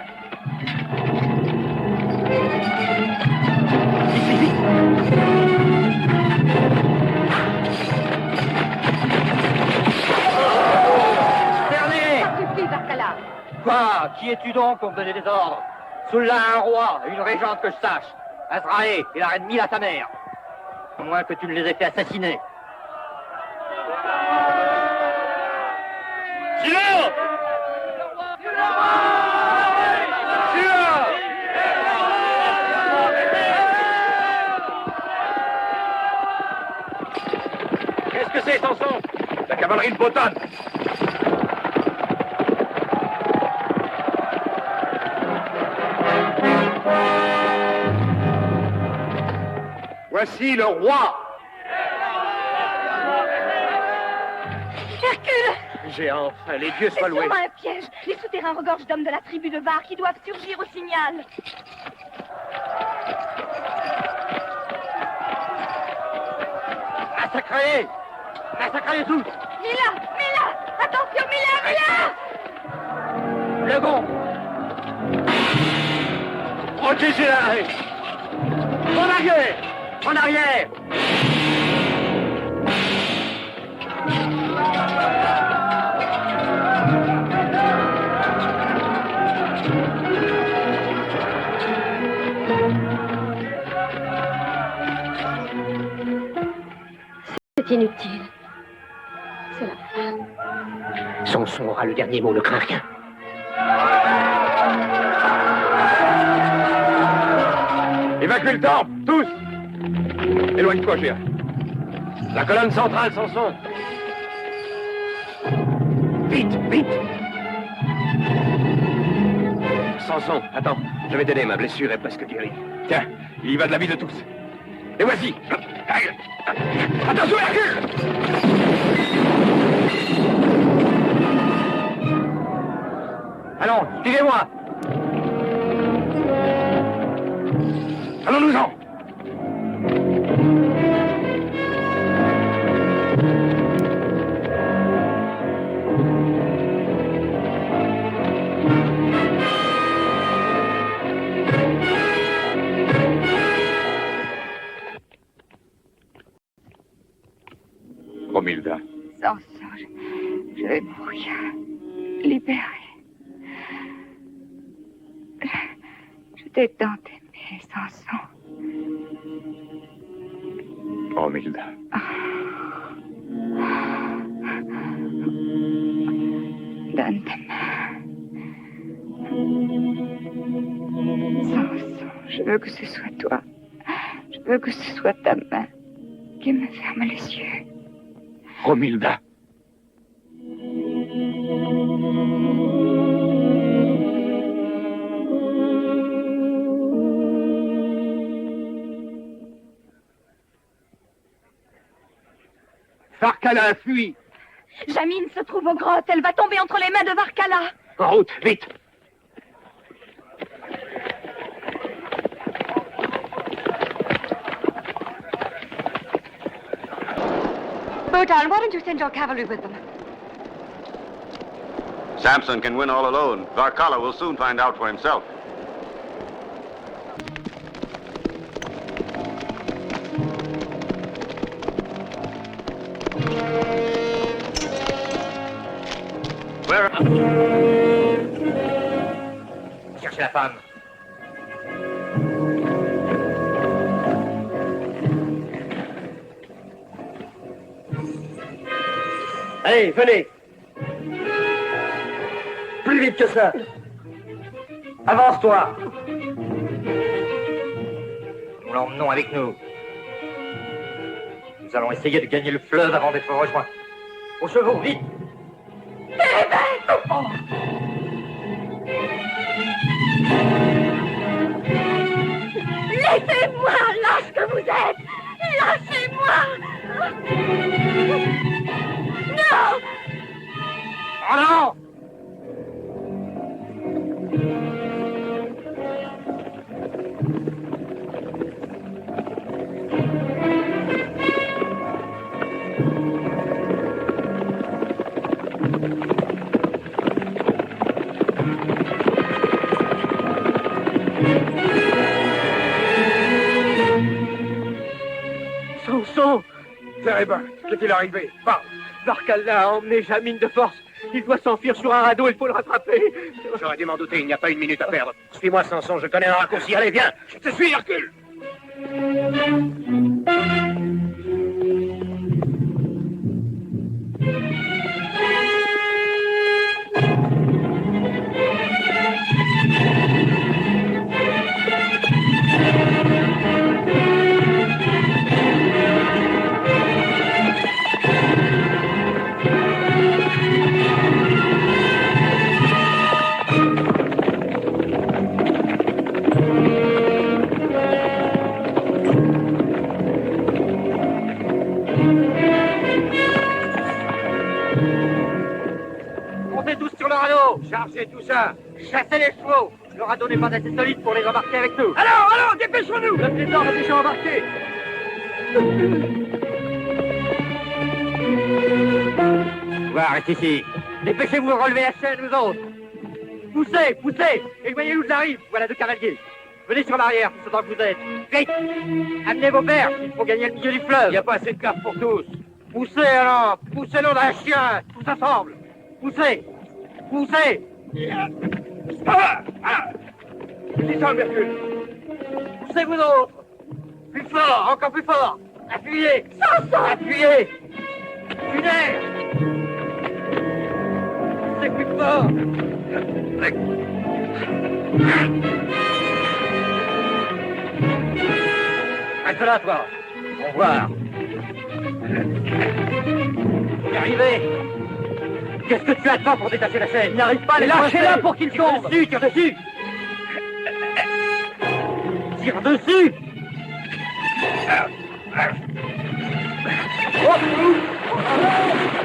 Terminé! Ça suffit, Barcala. Quoi? Qui es-tu donc pour me donner des ordres? Sulla a un roi et une régente que je sache. Azraé et la reine Mila ta mère. À moins que tu ne les aies fait assassiner. Silence! Qu'est-ce que c'est, Samson? La cavalerie de Botan! Voici le roi! Hercule! J'ai enfin, les dieux soient C'est loués. sûrement un piège. Les souterrains regorgent d'hommes de la tribu de Var qui doivent surgir au signal. Massacrez-les! Massacrez-les tous! Mila! Mila! Attention, Mila! Mila! Le gond! Protégez la reine! En arrière! En arrière! C'est inutile. C'est la fin. Samson aura le dernier mot, ne crains rien. Évacue le temple, tous! Éloigne-toi, Géa. La colonne centrale, Samson! Vite, vite! Samson, attends, je vais t'aider, ma blessure est presque guérie. Tiens, il y va de la vie de tous. Et voici! Attention, Hercule! Allons, suivez-moi! Allons-nous-en! Romilda. Samson, je vais mourir. Libérée. Je t'ai tant aimé, Samson. Romilda. Donne ta main. Samson, je veux que ce soit toi. Je veux que ce soit ta main qui me ferme les yeux. Romilda. Varkala a fui. Jamine se trouve aux grottes. Elle va tomber entre les mains de Varkala. En route, vite! Botan, why don't you send your cavalry with them? Samson can win all alone. Varkala will soon find out for himself. Where? Cherchez la femme. Allez, venez. Plus vite que ça. Avance-toi. Nous l'emmenons avec nous. Nous allons essayer de gagner le fleuve avant d'être rejoints. Aux chevaux, vite! Laissez-moi, lâche que vous êtes! Lâchez-moi! Non! Oh non! Samson! Térébenth, qu'est-il arrivé? Parle! Varkala a emmené Jamine de force. Il doit s'enfuir sur un radeau, il faut le rattraper. J'aurais dû m'en douter, il n'y a pas une minute à perdre. Suis-moi, Samson, je connais un raccourci. Allez, viens! Je te suis, Hercule! Montez tous sur le radeau. Chargez tout ça! Chassez les chevaux. Le radeau n'est pas assez solide pour les embarquer avec nous. Allons, dépêchons-nous! Le trésor est déjà embarqué. Voir, reste ici. Dépêchez-vous de relever la chaîne, vous autres. Poussez, poussez. Éloignez-nous de la rive. Voilà deux cavaliers. Venez sur l'arrière, tout autant que vous êtes. Vite. Amenez vos berges, il faut gagner le milieu du fleuve. Il n'y a pas assez de cartes pour tous. Poussez alors. Poussez l'eau d'un chien. Tous ensemble. Poussez. Poussez. Descends, Hercule! Poussez vous autres. Plus fort, encore plus fort. Appuyez. Appuyez. Funès. C'est plus fort. Reste là, toi. Au revoir. Y arrivez. Qu'est-ce que tu attends pour détacher la chaîne? Il n'arrive pas à les lâcher-la pour qu'il tombe. Tire dessus. Tire dessus.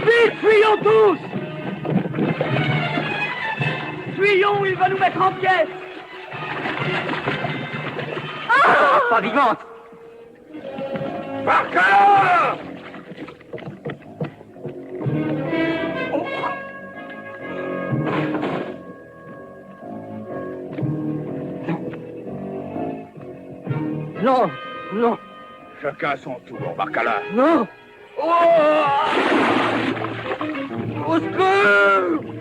Vite, fuyons tous. Fuyons, il va nous mettre en pièces. Pas vivante. Varkala! Non, non, Chacun son tour, Varkala. non. Oh! Au secours!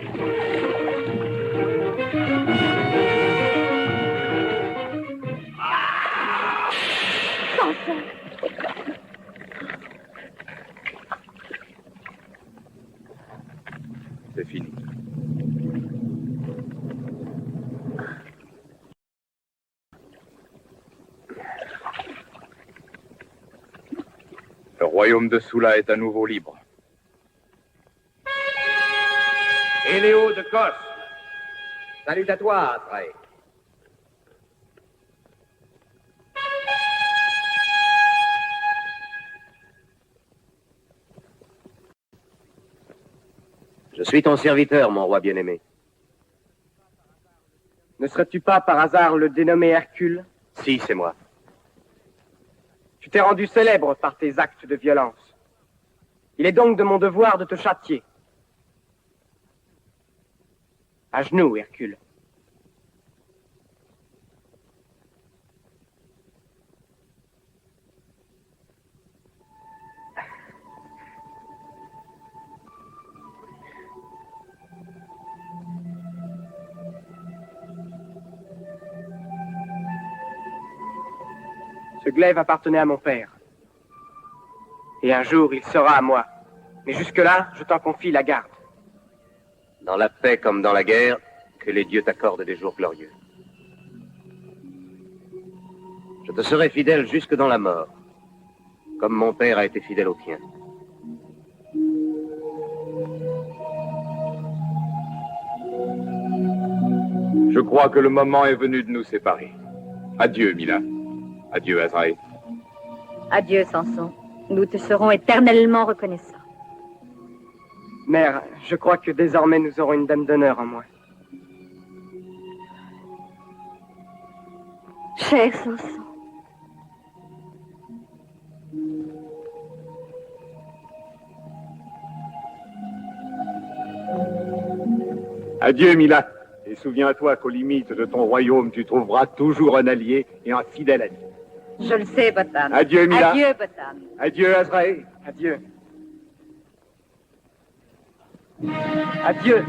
C'est fini. Le royaume de Sula est à nouveau libre. Et Léo de Kos. Salut à toi, Atreus. Je suis ton serviteur, mon roi bien-aimé. Ne serais-tu pas par hasard le dénommé Hercule? Si, c'est moi. Tu t'es rendu célèbre par tes actes de violence. Il est donc de mon devoir de te châtier. À genoux, Hercule. Ce glaive appartenait à mon père. Et un jour, il sera à moi. Mais jusque-là, je t'en confie la garde. Dans la paix comme dans la guerre, que les dieux t'accordent des jours glorieux. Je te serai fidèle jusque dans la mort, comme mon père a été fidèle au tien. Je crois que le moment est venu de nous séparer. Adieu, Mila. Adieu, Azraï. Adieu, Samson. Nous te serons éternellement reconnaissants. Mère, je crois que désormais nous aurons une dame d'honneur en moi. Cher Samson. Adieu, Mila. Et souviens-toi qu'aux limites de ton royaume, tu trouveras toujours un allié et un fidèle ami. Je le sais, Botan. Adieu, Mila. Adieu, Botan. Adieu, Azraï. Adieu. Adieu.